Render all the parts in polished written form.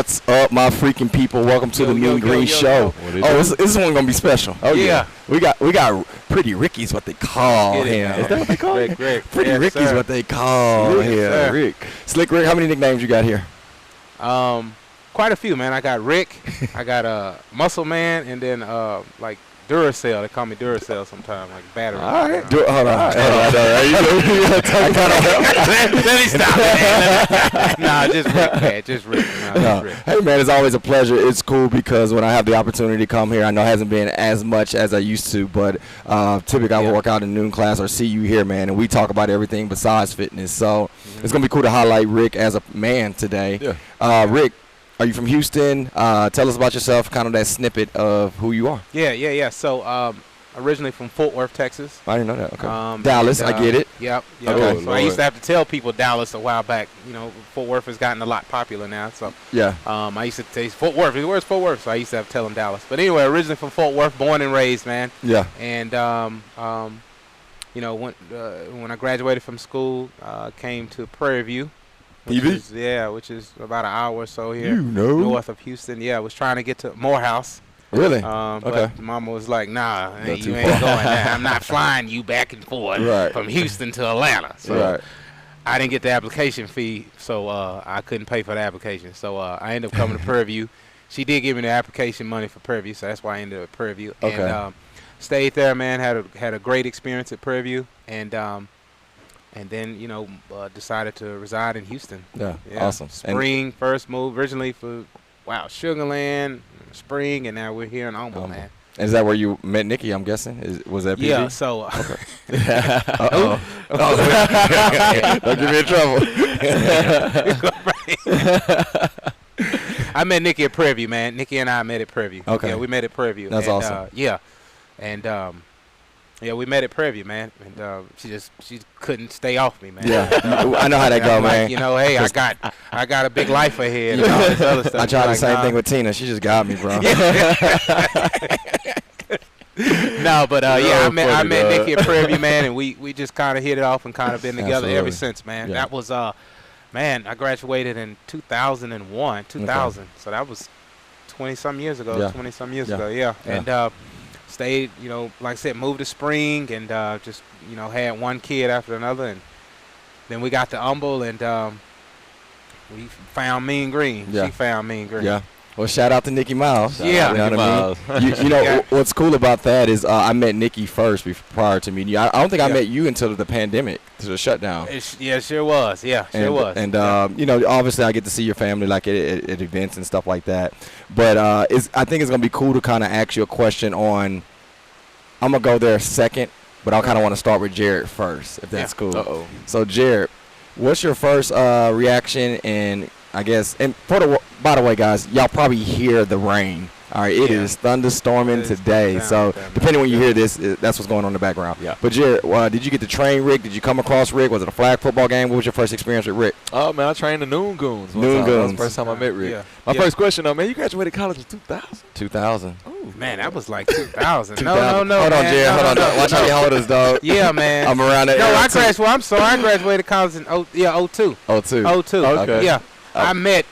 What's up, my freaking people? Welcome to the Mean Green Show. This one gonna be special. Oh yeah. We got Pretty Ricky's what they call him. Is that what they call him? Rick. Pretty Ricky's what they call him. Rick. Slick Rick, how many nicknames you got here? Quite a few, man. I got Rick, I got Muscle Man, and then like Duracell. They call me Duracell sometimes, like battery. All right. Hold on. Let me stop it. Nah, just Rick, man. Just Rick. Just Rick. Hey, man, it's always a pleasure. It's cool because when I have the opportunity to come here, I know it hasn't been as much as I used to, but typically I will work out in noon class or see you here, man, and we talk about everything besides fitness. So it's going to be cool to highlight Rick as a man today. Yeah. Rick, are you from Houston? Tell us about yourself, kind of that snippet of who you are. Yeah. So originally from Fort Worth, Texas. I didn't know that. Okay. Dallas, I get it. Yep. Okay. So I used to have to tell people Dallas a while back. You know, Fort Worth has gotten a lot popular now. So yeah. I used to say Fort Worth. Where's Fort Worth? So I used to have to tell them Dallas. But anyway, originally from Fort Worth, born and raised, man. Yeah. And you know, when I graduated from school, came to Prairie View. Which is about an hour or so here north of Houston. Yeah, I was trying to get to Morehouse. Really? Okay. But Mama was like, nah, you ain't too going there. I'm not flying you back and forth from Houston to Atlanta. So I didn't get the application fee, so I couldn't pay for the application. So I ended up coming to Prairie View. She did give me the application money for Prairie View, so that's why I ended up at Prairie View. Okay. And stayed there, man. Had a great experience at Prairie View, and then, you know, decided to reside in Houston. Yeah. Awesome. Spring, first move, originally for, Sugarland, Spring, and now we're here in Omaha, man. Is that where you met Nikki, I'm guessing? Was that PV? Yeah, so. Uh-oh. Don't get me in trouble. I met Nikki at Prairie View, man. Nikki and I met at Prairie View. Okay. Yeah, we met at Prairie View. That's awesome. We met at Prairie View, man, and she couldn't stay off me, man. Yeah, I know how that go, man. Like, you know, hey, I got a big life ahead. And all this other stuff. I tried the same thing with Tina. She just got me, bro. No, but I met Nikki at Prairie View, man, and we just kind of hit it off and kind of been together ever since, man. Yeah. That was man, I graduated in 2001, 2000, okay. So that was 20-some years ago. Yeah. And stayed, you know, like I said, moved to Spring and just, you know, had one kid after another, and then we got to Humble and we found Mean Green. Yeah. She found Mean Green. Yeah. Well, shout out to Nikki Miles. Yeah. You know what I mean? You know, what's cool about that is I met Nikki first prior to meeting you. I don't think I met you until the pandemic, to the shutdown. Yeah, sure was. Yeah, sure was. And, you know, obviously I get to see your family like at events and stuff like that. But I think it's going to be cool to kind of ask you a question on, I'm going to go there second, but I kind of want to start with Jared first, if that's cool. Uh-oh. So, Jared, what's your first reaction and I guess, and by the way, guys, y'all probably hear the rain. All right, it is thunderstorming today. So depending when you hear this, that's what's going on in the background. Yeah. But Jared, did you get to train Rick? Did you come across Rick? Was it a flag football game? What was your first experience with Rick? Oh, man, I trained the Noon Goons. Noon Goons. That was the first time I met Rick. Yeah. My first question, though, man, you graduated college in 2000? 2000. Oh, man, that was like 2000. No, Hold on, Jared. Hold on. Watch how you hold us, dog. Yeah, man. I'm around that. No, I'm sorry. I graduated college in 02. 02. Okay. Yeah. I met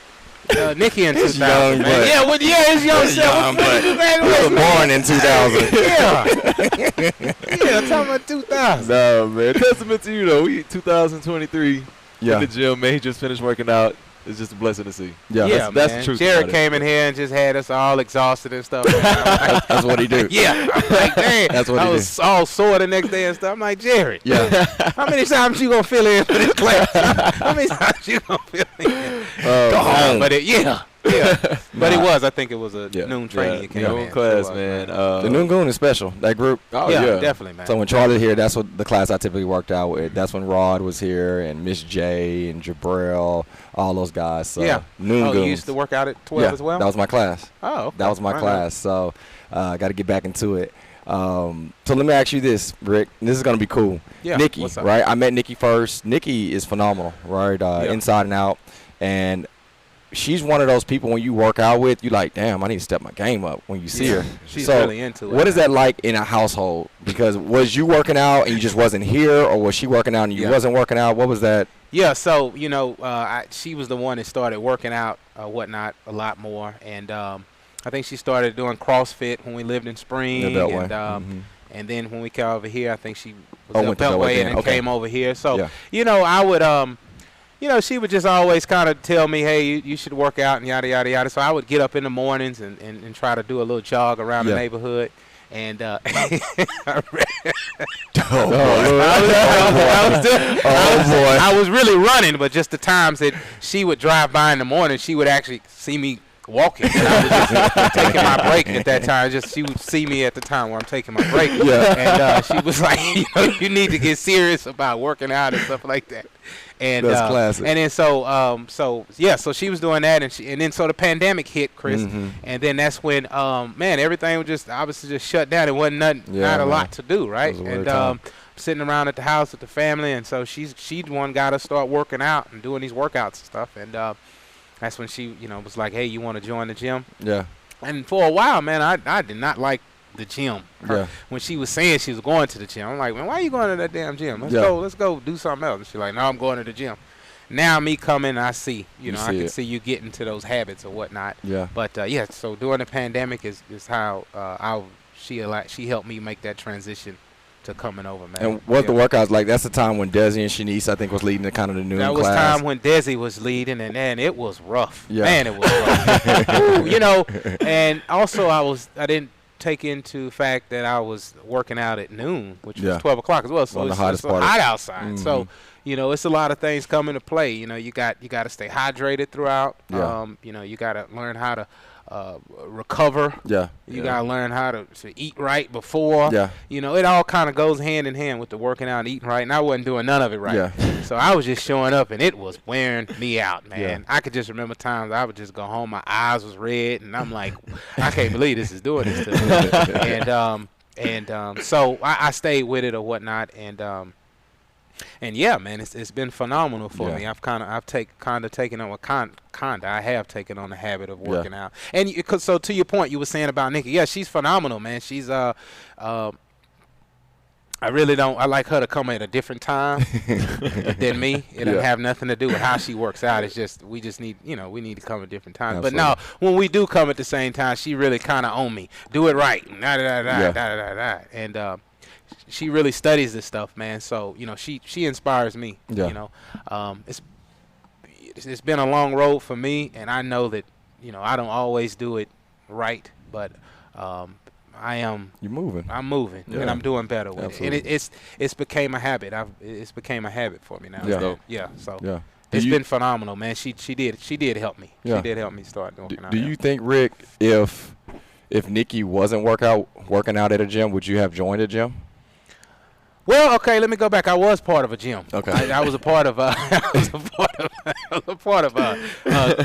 Nikki in 2000. Young, man. It's young. He was born in 2000. Yeah, talking about 2000. No, man. Testament to you, though. We 2023 Yeah. in the gym, man. He just finished working out. It's just a blessing to see. Yeah, that's the truth. Jared came in here and just had us all exhausted and stuff. That's what he do. Yeah. I'm like, dang. That's what he do. I was all sore the next day and stuff. I'm like, Jared. Yeah. How many times you going to fill in for this class? How many times you going to fill in? Go home. But but it was. I think it was a noon training. You came noon in. class, So man. The Noon Goon is special. That group. Oh, yeah, definitely, man. So when Charlie here, that's what the class I typically worked out with. That's when Rod was here and Miss J and Jabril, all those guys. So Noon Goons. You used to work out at 12 as well? That was my class. Oh, okay. That was my class. So got to get back into it. So let me ask you this, Rick. This is going to be cool. Yeah. Nikki, What's up? right? I met Nikki first. Nikki is phenomenal, right? Inside and out. And she's one of those people when you work out with, you like, damn, I need to step my game up when you see her. She's so really into it. What is that like in a household? Because was you working out and you just wasn't here, or was she working out and you wasn't working out? What was that? Yeah, so, she was the one that started working out, whatnot, a lot more. And I think she started doing CrossFit when we lived in Spring. And then when we came over here, I think she was at Beltway and then came over here. So, I would, she would just always kind of tell me, hey, you should work out and yada, yada, yada. So I would get up in the mornings and try to do a little jog around the neighborhood. And I was really running, but just the times that she would drive by in the morning, she would actually see me walking. I was just taking my break at that time. She would see me at the time where I'm taking my break. And she was like, you need to get serious about working out and stuff like that. And that's classic. And then so she was doing that, and then so the pandemic hit, Chris, and then that's when everything was just obviously just shut down. It wasn't not a lot to do, right? And sitting around at the house with the family, and so she the one got to start working out and doing these workouts and stuff, and that's when she was like, hey, you want to join the gym? Yeah. And for a while, man, I did not like the gym. When she was saying she was going to the gym, I'm like, man, why are you going to that damn gym? Let's go do something else. And she's like, no, I'm going to the gym. Now me coming, I see, I can see you get into those habits or whatnot. Yeah. But so during the pandemic is how she helped me make that transition to coming over, man. And what the workouts like? That's the time when Desi and Shanice, I think, was leading the kind of the noon class. That was time when Desi was leading, and it was rough. Yeah. Man, it was rough. And also I didn't take into fact that I was working out at noon, which was 12 o'clock as well. So it's hot outside. So, it's a lot of things come into play. You got to stay hydrated throughout. Yeah. You got to learn how to recover. Yeah. You got to learn how to eat right before. Yeah. It all kind of goes hand in hand with the working out and eating right. And I wasn't doing none of it right. Yeah. So I was just showing up, and it was wearing me out, man. Yeah. I could just remember times I would just go home, my eyes was red, and I'm like, I can't believe this is doing this to me. So I stayed with it or whatnot, and yeah, man, it's been phenomenal for me. I have taken on the habit of working out. And so to your point, you were saying about Nikki, she's phenomenal, man. She's I really don't. I like her to come at a different time than me. It doesn't have nothing to do with how she works out. It's just we need to come at different times. Absolutely. But no, when we do come at the same time, she really kind of on me. Do it right. And she really studies this stuff, man. So she inspires me. Yeah. It's been a long road for me, and I know that I don't always do it right, but You're moving. I'm moving, and I'm doing better with Absolutely. It. And it's became a habit. It's became a habit for me now. Yeah. So it's been phenomenal, man. She did help me. Yeah. She did help me start doing. Do you think, Rick, if Nikki wasn't working out at a gym, would you have joined a gym? Well, okay, let me go back. I was part of a gym. Okay, I was a part of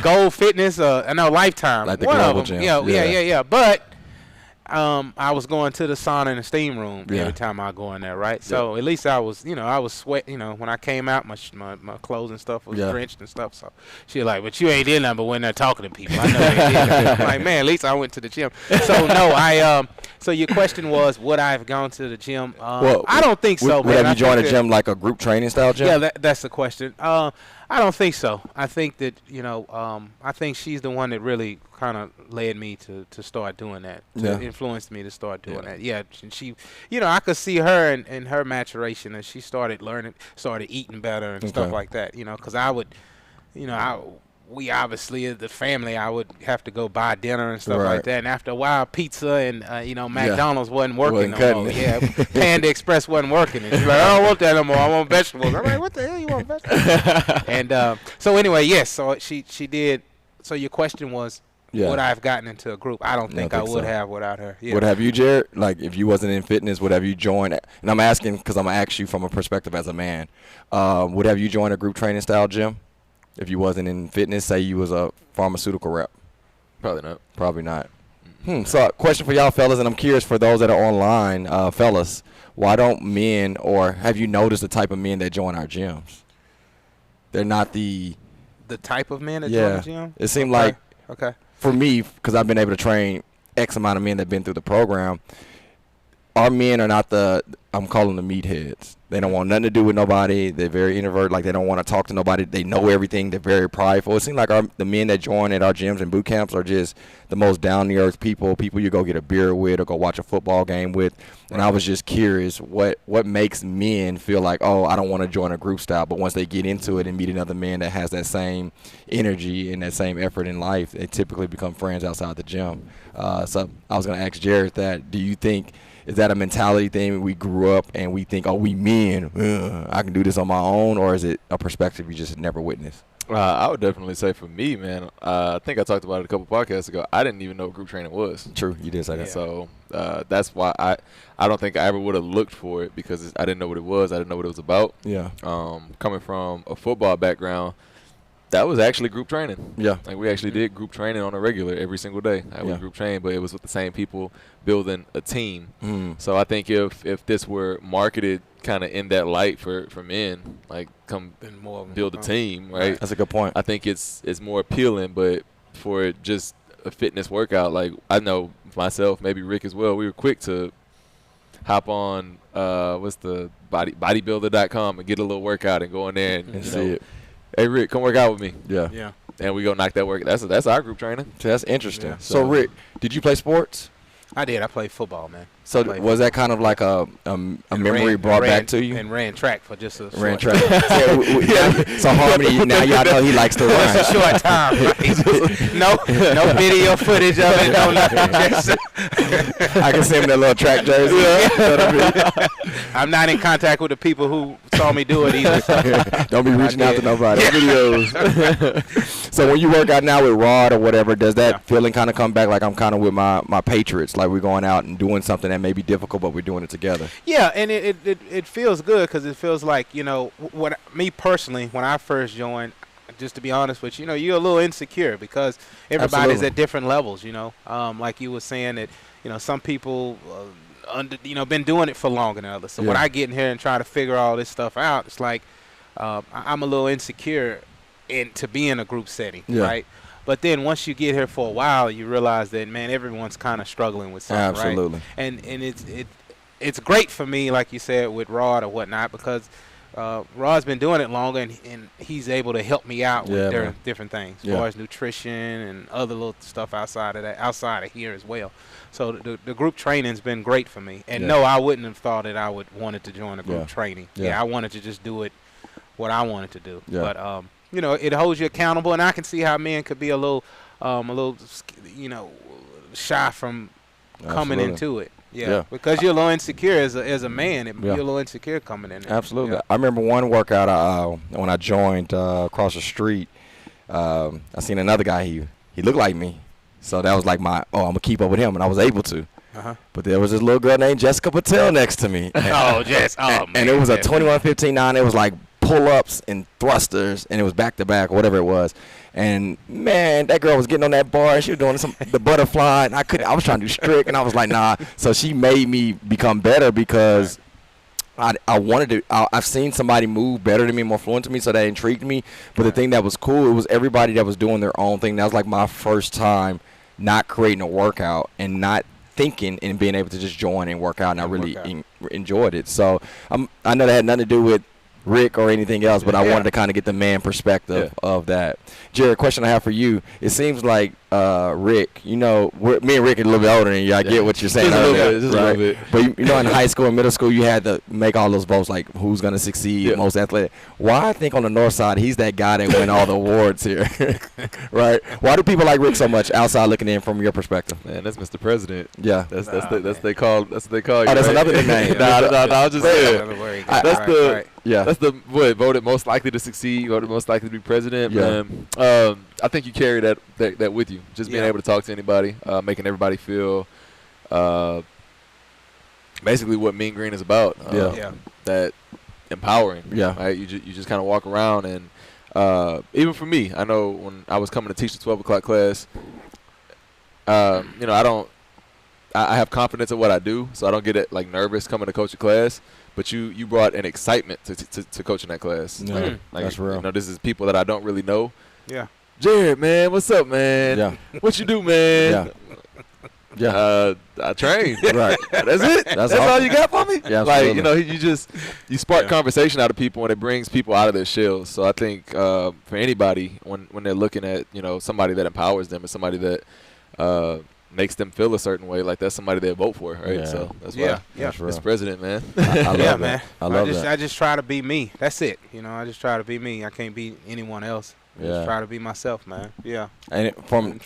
Gold Fitness. Lifetime. Like the global gym. Yeah. But I was going to the sauna and the steam room every time I go in there, right? So at least I was sweat. When I came out, my clothes and stuff was drenched and stuff. So she was like, "But you ain't did nothing but when they're talking to people." I know they did. I'm like, man, at least I went to the gym. So no, So your question was, would I have gone to the gym? I don't think so. Would have you joined a gym like a group training style gym? Yeah, that's the question. I don't think so. I think that I think she's the one that really kind of led me to start doing that. Influenced me to start doing that. Yeah, and she, I could see her and her maturation as she started learning, started eating better and stuff like that. Because I would, we obviously as the family, I would have to go buy dinner and stuff like that. And after a while, pizza and McDonald's wasn't working no more. Yeah, Panda Express wasn't working. And she's like, I don't want that no more. I want vegetables. I'm like, what the hell you want vegetables? And so anyway, yes. So she did. So your question was, would I have gotten into a group? I don't think I would have without her. Yeah. Would have you, Jared? Like if you wasn't in fitness, would have you joined? And I'm asking because I'm gonna ask you from a perspective as a man. Would have you joined a group training style gym? If you wasn't in fitness, say you was a pharmaceutical rep. Probably not. So question for y'all fellas, and I'm curious for those that are online, fellas, why don't men, or have you noticed the type of men that join our gyms? They're not the the type of men that join the gym? It seemed like for me, because I've been able to train X amount of men that have been through the program, our men are not I'm calling them meatheads. They don't want nothing to do with nobody. They're very introverted. Like, they don't want to talk to nobody. They know everything. They're very prideful. It seems like the men that join at our gyms and boot camps are just the most down-to-earth people you go get a beer with or go watch a football game with. And I was just curious what makes men feel like, oh, I don't want to join a group style. But once they get into it and meet another man that has that same energy and that same effort in life, they typically become friends outside the gym. So I was going to ask Jared that. Do you think – is that a mentality thing? We grew up and we think, oh, we men, I can do this on my own, or is it a perspective you just never witnessed? I would definitely say for me, man, I think I talked about it a couple podcasts ago. I didn't even know what group training was. True, you did say that. So that's why I don't think I ever would have looked for it, because I didn't know what it was. I didn't know what it was about. Yeah. Coming from a football background, that was actually group training. Yeah. Like, we actually did group training on a regular every single day. I was group training, but it was with the same people building a team. So I think if this were marketed kind of in that light for men, like, come build a team, right? That's a good point. I think it's more appealing, but for just a fitness workout, like, I know myself, maybe Rick as well, we were quick to hop on what's the bodybuilder.com and get a little workout and go in there and see it. Hey, Rick, come work out with me. Yeah. And we go knock that work. That's our group training. So that's interesting. Yeah. So, Rick, did you play sports? I did. I played football, man. So was that kind of like a memory brought back to you? And ran track for just a ran track. So Harmony, now y'all know he likes to run. Just a short time. Right? no video footage of it. No nothing. Just I can see him in that little track jersey. Yeah. I'm not in contact with the people who saw me do it either. So. Don't be reaching out to nobody. Videos. So when you work out now with Rod or whatever, does that feeling kind of come back like I'm kind of with my Patriots, like we're going out and doing something that may be difficult, but we're doing it together? Yeah, and it feels good, because it feels like, me personally, when I first joined, just to be honest with you, you're a little insecure because everybody's at different levels, like you were saying that, some people been doing it for longer than others. So when I get in here and try to figure all this stuff out, it's like I'm a little insecure to be in a group setting, right? But then once you get here for a while, you realize that, man, everyone's kind of struggling with something, Absolutely. right? And it's great for me, like you said, with Rod or whatnot, because Rod's been doing it longer, and he's able to help me out with different things, as far as nutrition and other little stuff outside of here as well. So the group training's been great for me. And no, I wouldn't have thought that I would wanted to join a group training. I wanted to just do it what I wanted to do. But it holds you accountable, and I can see how men could be a little shy from coming into it. Because you're a little insecure as a man. You're a little insecure coming in there. Absolutely. I remember one workout when I joined across the street. I seen another guy. He looked like me, so that was like I'm gonna keep up with him, and I was able to. But there was this little girl named Jessica Patel next to me. Jess! Man, and it was a 21:15.9. It was like pull-ups and thrusters, and it was back-to-back, whatever it was. And, man, that girl was getting on that bar, and she was doing the butterfly, and I was trying to do strict, and I was like, nah. So she made me become better because I wanted to. I've seen somebody move better than me, more fluent to me, so that intrigued me. But the thing that was cool, it was everybody that was doing their own thing. That was like my first time not creating a workout and not thinking and being able to just join and work out, and I really enjoyed it. So I know that had nothing to do with Rick or anything else, but I wanted to kind of get the man perspective of that. Jared, question I have for you. It seems like Rick, me and Rick are a little bit older than you. I get what you're saying. Just a little bit. But in high school and middle school, you had to make all those votes, like who's going to succeed, most athletic. Why I think on the north side, he's that guy that win all the awards here, right? Why do people like Rick so much outside looking in from your perspective? Man, that's Mr. President. Yeah. That's what they call you. Oh, that's another nickname. No, I was just saying. That's the voted most likely to succeed, voted most likely to be president. Man. I think you carry that with you. Just being able to talk to anybody, making everybody feel basically what Mean Green is about. That empowering. Right? You just kind of walk around, and even for me, I know when I was coming to teach the 12 o'clock class, I have confidence in what I do, so I don't get nervous coming to coach a class. But you brought an excitement to coaching that class. That's real. This is people that I don't really know, Yeah. Jared, man, what's up, man? Yeah. What you do, man? Yeah. I train. Right. That's it. That's all you got for me. Yeah, like absolutely. you spark conversation out of people, and it brings people out of their shells. So I think for anybody when they're looking at somebody that empowers them, and somebody that makes them feel a certain way, like that's somebody they vote for, right? Yeah. So that's why That's Mr. President, man. I love that. Man. I love that. I just try to be me. That's it. I just try to be me. I can't be anyone else. Just try to be myself, man. Yeah. And from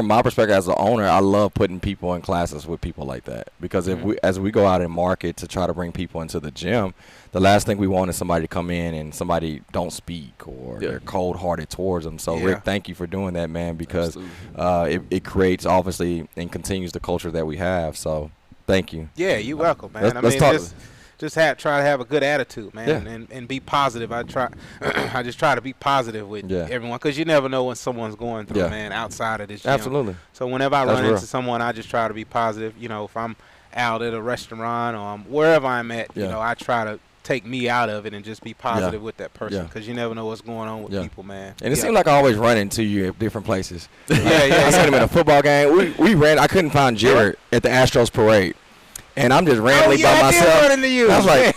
my perspective as an owner, I love putting people in classes with people like that, because as we go out and market to try to bring people into the gym, the last thing we want is somebody to come in and somebody don't speak or they're cold-hearted towards them. So Rick, thank you for doing that, man, because it creates obviously and continues the culture that we have. So thank you. Yeah, you're welcome, man. Let's talk. Just try to have a good attitude, man, and be positive. I just try to be positive with everyone, because you never know what someone's going through, man, outside of this gym. Absolutely. So whenever I run into someone, I just try to be positive. If I'm out at a restaurant or wherever I'm at, I try to take me out of it and just be positive with that person, because you never know what's going on with people, man. And it seems like I always run into you at different places. I seen him at a football game. We ran. I couldn't find Jared at the Astros parade. And I'm just randomly by myself. I did you. I was like,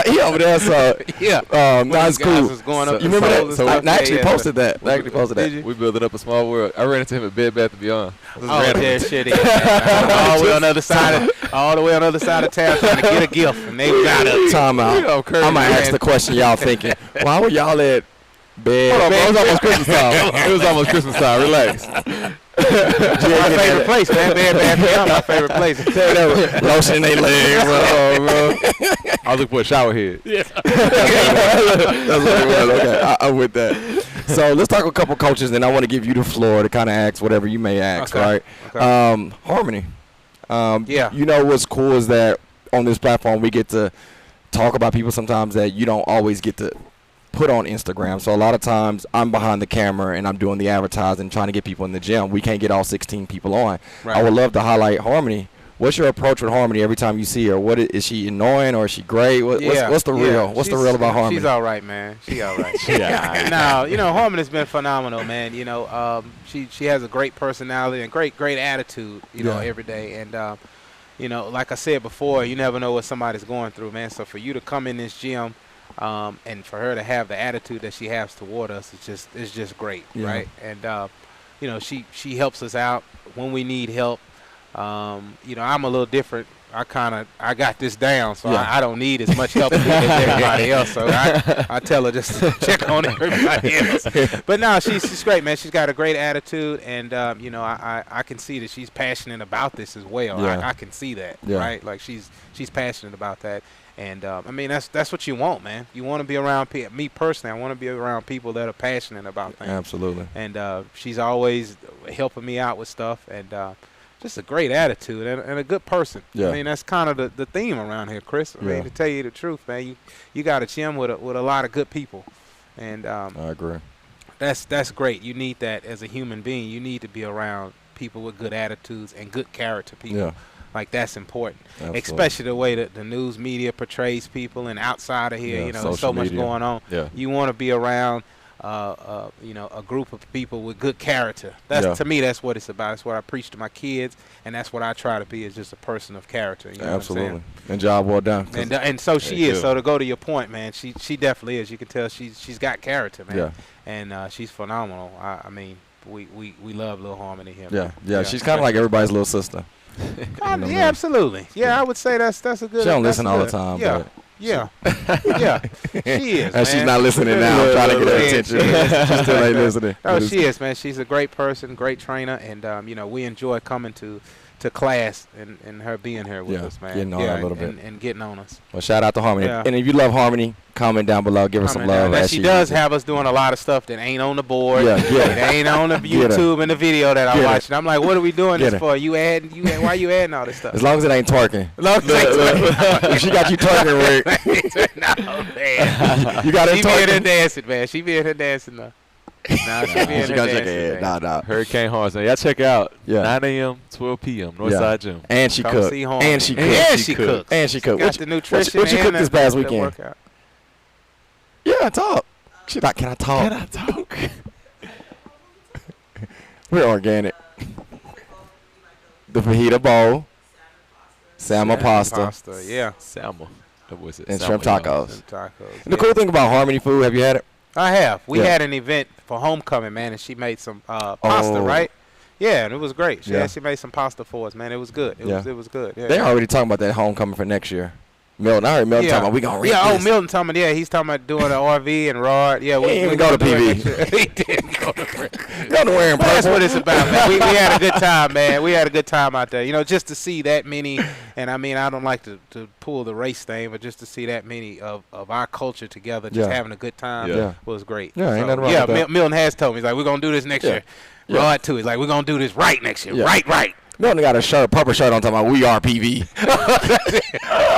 he over there. So that's cool. You remember that? So I actually posted that. We building up a small world. I ran into him at Bed Bath & Beyond. Shit is. All the way on the other side of town trying to get a gift, and they was out of time out. I'm gonna ask the question y'all thinking. Why were y'all at Bed? Hold on, it was almost Christmas time. It was almost Christmas time. Relax. My favorite place, man. Bed Bath & Beyond, my favorite place. Lotion in their legs. Bro. I was looking for a shower head. Yeah. That's what it was. Okay, I'm with that. So let's talk a couple coaches, then I want to give you the floor to kind of ask whatever you may ask, right? Okay. Harmony. What's cool is that on this platform we get to talk about people sometimes that you don't always get to put on Instagram. So a lot of times I'm behind the camera and I'm doing the advertising, trying to get people in the gym. We can't get all 16 people on. Right. I would love to highlight Harmony. What's your approach with Harmony every time you see her? What is she annoying or is she great? What's the real? What's the real about Harmony? She's all right, man. She's all right. No, Harmony's been phenomenal, man. She has a great personality and great attitude, every day. And like I said before, you never know what somebody's going through, man. So for you to come in this gym and for her to have the attitude that she has toward us, it's just great, right? And she helps us out when we need help. I'm a little different. I got this down, so I don't need as much help as everybody else. So I tell her just to check on everybody else. But no, she's great, man. She's got a great attitude, and I can see that she's passionate about this as well. I can see that, right? Like she's passionate about that. And that's what you want, man. You want to be around people. Me personally, I want to be around people that are passionate about things. Absolutely. And she's always helping me out with stuff, and just a great attitude and a good person. Yeah. That's kind of the theme around here, Chris. To tell you the truth, man, you got a gym with a lot of good people, and I agree. That's great. You need that as a human being. You need to be around people with good attitudes and good character people. Yeah. Like, that's important. Absolutely. Especially the way that the news media portrays people, and outside of here, there's so much going on. Yeah. You want to be around a group of people with good character. To me, that's what it's about. That's what I preach to my kids, and that's what I try to be, is just a person of character. You know Absolutely. And job well done. And so she is. So to go to your point, man, she definitely is. You can tell she's got character, man. Yeah. And she's phenomenal. We love Lil Harmony here. Yeah. She's kind of like everybody's little sister. Absolutely. Yeah, I would say that's a good. She don't listen all the time. Yeah. But yeah, she is. And she's not listening now. I'm trying to get her attention. She still ain't listening. No, she is, man. She's a great person, great trainer, and we enjoy coming to class and her being here with us, man. Getting on a little bit. And getting on us. Well, shout out to Harmony. Yeah. And if you love Harmony, comment down below. Give her some love. She does have us doing a lot of stuff that ain't on the board. It ain't on the YouTube and the video that I watched. And I'm like, what are we doing this for? Why you adding all this stuff? As long as it ain't twerking. If she got you twerking, Rick. No, man. You got her twerking. She be in here dancing, man. She be in here dancing now. Nah, she be in here dancing. Nah. Hurricane Horns. Y'all check out 9 a.m., 12 p.m. Northside Gym. And she cooked. And she cooked. Got the nutrition. What you cooked this past weekend? Yeah, talk. Can I talk? Can I talk? We're organic. The fajita bowl, salmon pasta, yeah. Salmon. What was it? and Salmon, shrimp y'all. tacos. Tacos. And the cool thing about Harmony Food, have you had it? I have. We Yeah. had an event for homecoming, man, and she made some pasta, Oh. right? Yeah, and it was great. Yeah. She made some pasta for us, man. It was good. It was good. Yeah. They're already talking about that homecoming for next year. Milton, I heard Milton talking about we gonna rent this. Milton talking about, he's talking about doing an RV and Rod. Yeah, He didn't even go to PV. He didn't go to Go to wearing purple. That's what it's about, man. We had a good time, man. We had a good time out there. Just to see that many, and I mean, I don't like to pull the race thing, but just to see that many of our culture together, just having a good time was great. Yeah, ain't nothing wrong with that. Milton has told me, he's like, we're going to do this next year. Yeah. Rod, too. He's like, we're going to do this right next year. Yeah. Right. Milton got a purple shirt on talking about we are PV.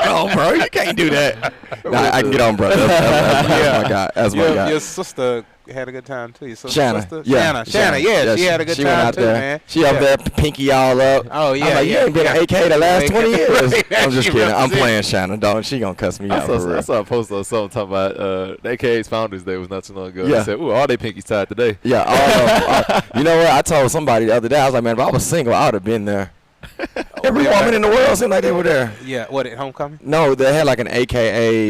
Oh, bro, you can't do that. Nah, I can get on, bro. That's my guy. That's my guy. Your sister had a good time, too. Your Shanna. sister? Yeah. Shanna, yeah, she had a good she time, went out too, there. man. She up there, pinky all up. Oh, yeah. I'm like, you ain't been an AK the last 20 years. I'm just She kidding. I'm represents- playing Shanna, dog. She gonna cuss me out for I real. saw a post on something talking about the AKA's Founders Day was not too long ago. Yeah. They said, ooh, all they pinkies tied today. Yeah, all of you know what? I told somebody the other day, I was like, man, if I was single, I would have been there. Every woman in the world seemed like they were there. Yeah, what, at homecoming? No, they had like an AKA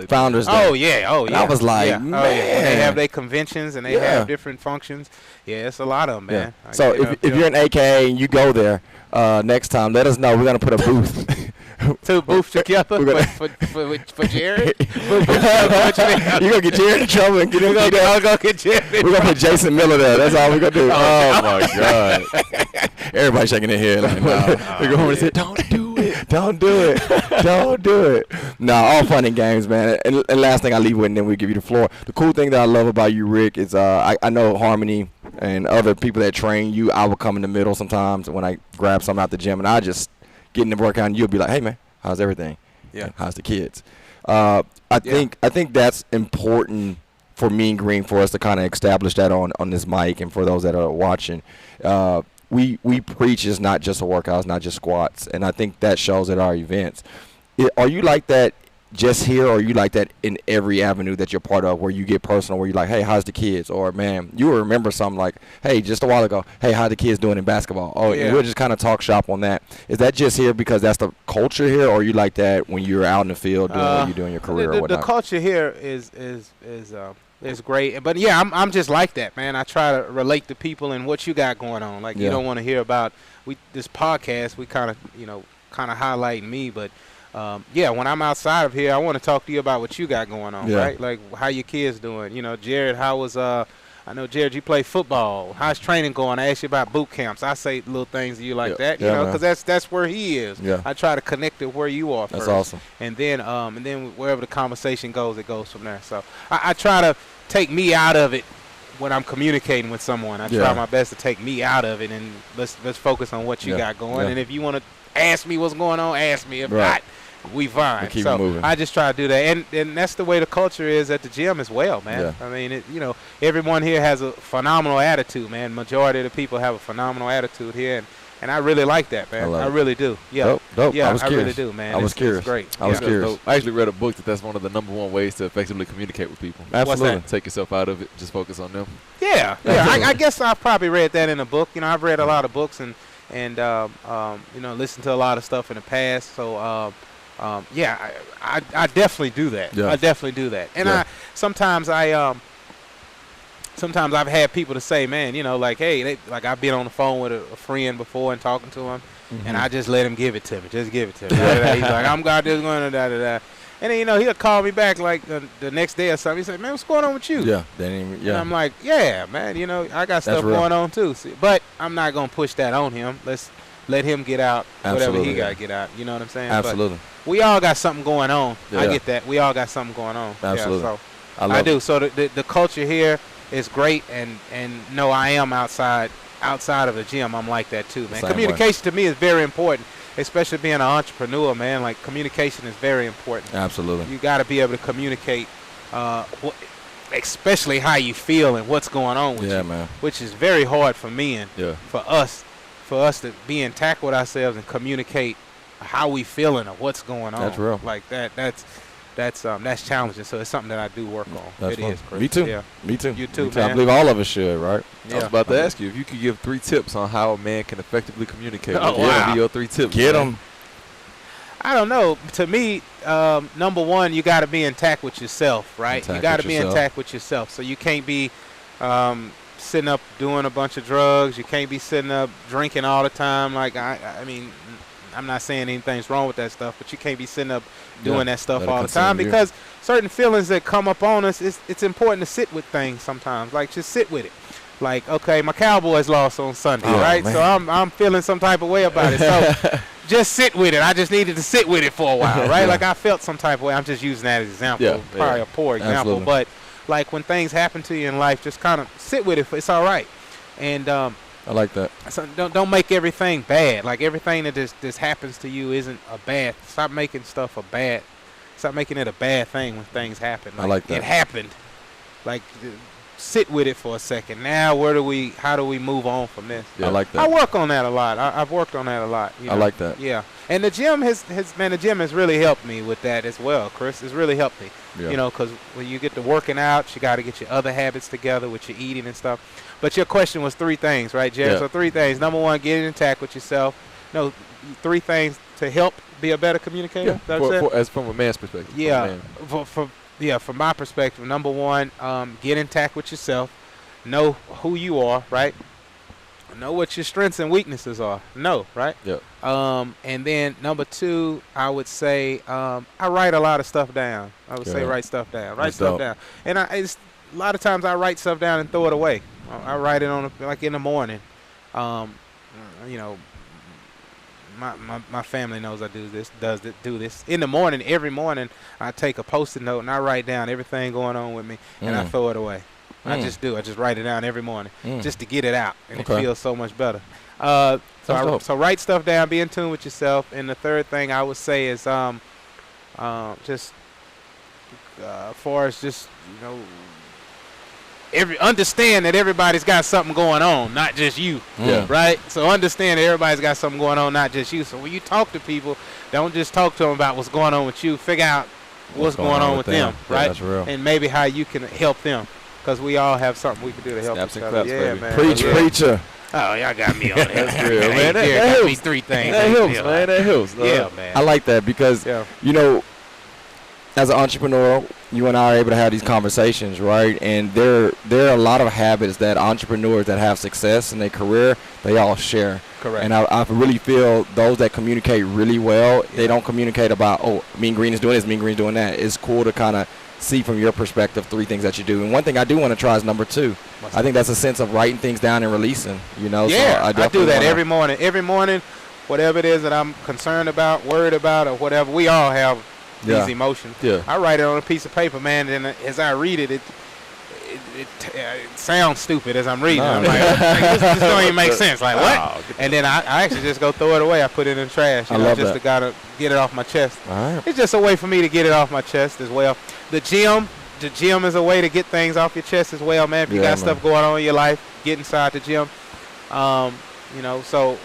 Founders Day. Oh yeah. And I was like, man. They have their conventions and they Yeah. have different functions. Yeah, it's a lot of them, man. So if you're an AKA and you go there next time, let us know. We're gonna put a booth. two booths together We're gonna- for Jared. You gonna get Jared in trouble and get him. I'll go get Jared. We're gonna put Jason Miller there. That's all we're gonna do. Oh, my God. Everybody shaking their head like, no. They go home and say, don't do it. Don't do it. Don't do it. No, all fun and games, man. And last thing I leave with, and then we give you the floor. The cool thing that I love about you, Rick, is I know Harmony and other people that train you, I will come in the middle sometimes when I grab something out the gym, and I just get in the workout, and you'll be like, hey, man, how's everything? Yeah. And how's the kids? I think that's important for Mean Green for us to kind of establish that on this mic, and for those that are watching. We preach is not just a workout, it's not just squats, and I think that shows at our events. Are you like that just here, or are you like that in every avenue that you're part of, where you get personal, where you're like, hey, how's the kids? Or, man, you will remember something like, hey, just a while ago, hey, how the kids doing in basketball? Oh, Yeah. and we'll just kind of talk shop on that. Is that just here because that's the culture here, or are you like that when you're out in the field doing what you do in your career or the whatnot? culture here is great, but yeah, I'm just like that, man. I try to relate to people and what you got going on. Like, you don't want to hear about this podcast. We kind of highlight me, but when I'm outside of here, I want to talk to you about what you got going on, right? Like, how your kids doing? Jared, how was I know, Jared, you play football. How's training going? I ask you about boot camps. I say little things to you like that, because that's where he is. Yeah. I try to connect it where you are first. That's awesome. And then wherever the conversation goes, it goes from there. So I try to take me out of it when I'm communicating with someone. I try my best to take me out of it, and let's focus on what you got going. And if you want to ask me what's going on, ask me. If not, we fine. Keep it moving. I just try to do that, and that's the way the culture is at the gym as well, man. Yeah. I mean, everyone here has a phenomenal attitude, man. Majority of the people have a phenomenal attitude here, and I really like that, man. I really do. Yeah, dope. Yeah, I was curious. really do, man. I was curious. It's great. I was curious. I actually read a book that's one of the number one ways to effectively communicate with people. Absolutely. What's that? Take yourself out of it. Just focus on them. Yeah. I guess I've probably read that in a book. I've read a lot of books and listened to a lot of stuff in the past. So, I definitely do that. Yeah. I definitely do that. And sometimes I've had people to say, man, like, hey, I've been on the phone with a friend before and talking to him, and I just let him give it to me. Just give it to me. He's like, I'm got this going on, da-da-da. And then, he'll call me back like the next day or something. He said, man, what's going on with you? Yeah. And I'm like, yeah, man, I got stuff real. going on too. See, but I'm not going to push that on him. Let's let him get out whatever Absolutely. he got to get out. You know what I'm saying? Absolutely. But we all got something going on. Yeah. I get that. We all got something going on. Absolutely. Yeah, so I do. love it. So the culture here is great, and no, I am outside of the gym. I'm like that too, man. Same Communication to me is very important, especially being an entrepreneur, man. Like, communication is very important. Absolutely. You got to be able to communicate, especially how you feel and what's going on with you, man. which is very hard for me and Yeah. for us to be intact with ourselves and communicate how we feeling or what's going on. That's real. Like that. that's challenging. So it's something that I do work on. That's it fun. is, Chris. Me too. Yeah. Me too. You too, Me man. I believe all of us should, right? I was about to ask you if you could give 3 tips on how a man can effectively communicate. Oh, What would wow. be your 3 tips? Get man? them. I don't know. To me, number one, you got to be intact with yourself, right? Intact You got to with be yourself. intact with yourself. So you can't be sitting up doing a bunch of drugs. You can't be sitting up drinking all the time. Like I mean, I'm not saying anything's wrong with that stuff, but you can't be sitting up doing that stuff all the time because certain feelings that come up on us, it's important to sit with things sometimes. Like just sit with it. Like, okay, my Cowboys lost on Sunday, right? Man. So I'm feeling some type of way about it. So just sit with it. I just needed to sit with it for a while, right? Like I felt some type of way. I'm just using that as an example. Probably a poor example, Absolutely. but like when things happen to you in life, just kind of sit with it. It's all right. And I like that. so don't make everything bad. Like everything that this happens to you isn't a bad. Stop making stuff a bad. Stop making it a bad thing when things happen. I like that. It happened. Like sit with it for a second. Now how do we move on from this? Yeah. I like that. I work on that a lot. I've worked on that a lot. You know? I like that. Yeah. And the gym the gym has really helped me with that as well, Chris. It's really helped me. Yeah. You know, because when you get to working out, you got to get your other habits together with your eating and stuff. But your question was 3 things, right, Jared? Yeah. So 3 things. Number 1, get intact with yourself. No, 3 things to help be a better communicator. Yeah, Is that what you said? as from a man's perspective. Yeah. From a man. From my perspective, number 1, get intact with yourself. Know who you are, right? Know what your strengths and weaknesses are. Know, right? Yeah. And then number 2, I would say I write a lot of stuff down. I would say write stuff down. Write That's stuff dope. down. And a lot of times I write stuff down and throw it away. I write it like in the morning. You know, my family knows I do this. In the morning, every morning, I take a Post-it note and I write down everything going on with me and I throw it away. I just do. I just write it down every morning just to get it out, and it feels so much better. So write stuff down, be in tune with yourself. And the 3rd thing I would say is just far as just, you know, understand that everybody's got something going on, not just you. Yeah. Right? So understand that everybody's got something going on, not just you. So when you talk to people, don't just talk to them about what's going on with you. Figure out what's going on with them, right? Yeah, that's real. And maybe how you can help them. Because we all have something we can do to help Snaps each and other. claps, Yeah, baby. man. Preacher. Oh, y'all got me on that. That's real, man. That Got me helps. 3 things. That helps, man. That helps. Yeah, man. I like that because, you know, as an entrepreneur, you and I are able to have these conversations, right? And there are a lot of habits that entrepreneurs that have success in their career, they all share. Correct. And I really feel those that communicate really well, they don't communicate about, oh, Mean Green is doing this, Mean Green is doing that. It's cool to kind of see from your perspective 3 things that you do. And one thing I do want to try is number 2. I think that's a sense of writing things down and releasing, you know? Yeah, so I do that every morning. Every morning, whatever it is that I'm concerned about, worried about, or whatever, we all have these emotions. Yeah. I write it on a piece of paper, man, and as I read it, it sounds stupid as I'm reading. I'm like, this don't even make sense. Like, what? And then I actually just go throw it away. I put it in the trash, you know, just to gotta get it off my chest. All right. It's just a way for me to get it off my chest as well. The gym is a way to get things off your chest as well, man. If you got stuff going on in your life, get inside the gym. You know, so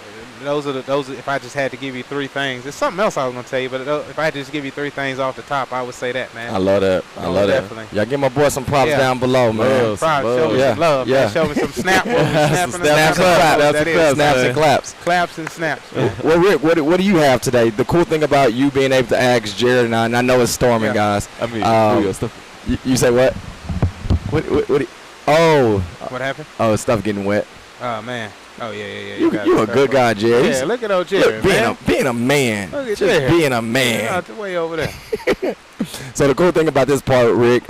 those are if I just had to give you 3 things. There's something else I was gonna tell you, but if I had to just give you 3 things off the top, I would say that, man. I love that. I love that. Definitely. Y'all give my boy some props down below, man. Show me some love, man. Show me some snap. Snaps and claps. Snaps and claps. Claps and snaps. Well, Rick, what do you have today? The cool thing about you being able to ask Jared and I know it's storming, guys. I mean, you say what? What? What happened? Oh, stuff getting wet. Oh, man. Oh, yeah. You a good guy, Jared. Yeah, look at old Jared, man. Being a man. Look at Just Jared. being a man. Out the way over there. So the cool thing about this part, Rick,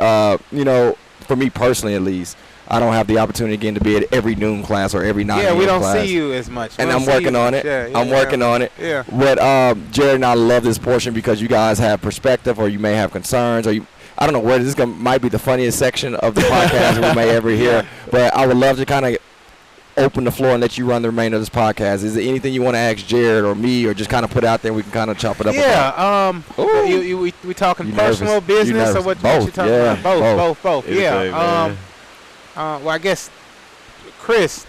you know, for me personally at least, I don't have the opportunity again to be at every noon class or every 9 a.m. Yeah, we don't class. see you as much. And I'm working on it. I'm working on it. Yeah. But Jared and I love this portion because you guys have perspective, or you may have concerns, or I don't know where this might be the funniest section of the podcast we may ever hear. But I would love to kind of open the floor and let you run the remainder of this podcast. Is there anything you want to ask Jared or me, or just kind of put out there? We can kind of chop it up. Yeah. We talking personal business or what you talking about? Both. Yeah. Well, I guess Chris,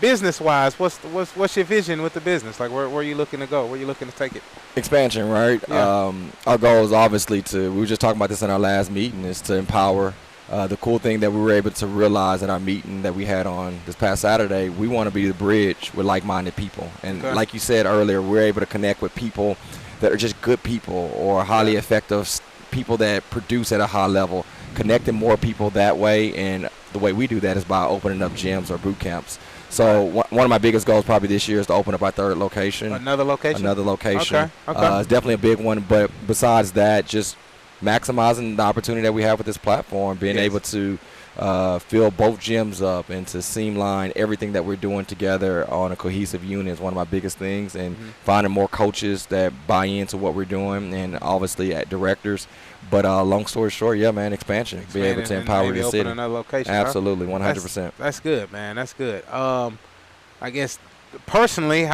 business-wise, what's your vision with the business? Like, where are you looking to go? Where are you looking to take it? Expansion, right? Yeah. Our goal is obviously we were just talking about this in our last meeting, is to empower. The cool thing that we were able to realize in our meeting that we had on this past Saturday, we want to be the bridge with like-minded people. And like you said earlier, we're able to connect with people that are just good people or highly effective people that produce at a high level, connecting more people that way. And the way we do that is by opening up gyms or boot camps. So one of my biggest goals probably this year is to open up our third location. Another location? Another location. Okay. It's definitely a big one. But besides that, just maximizing the opportunity that we have with this platform, being able to fill both gyms up and to streamline everything that we're doing together on a cohesive unit is one of my biggest things. And finding more coaches that buy into what we're doing, and obviously at directors. But long story short, yeah, man, expansion. Be able to empower the city. Open another location. Absolutely, 100%. That's good, man. That's good. I guess personally,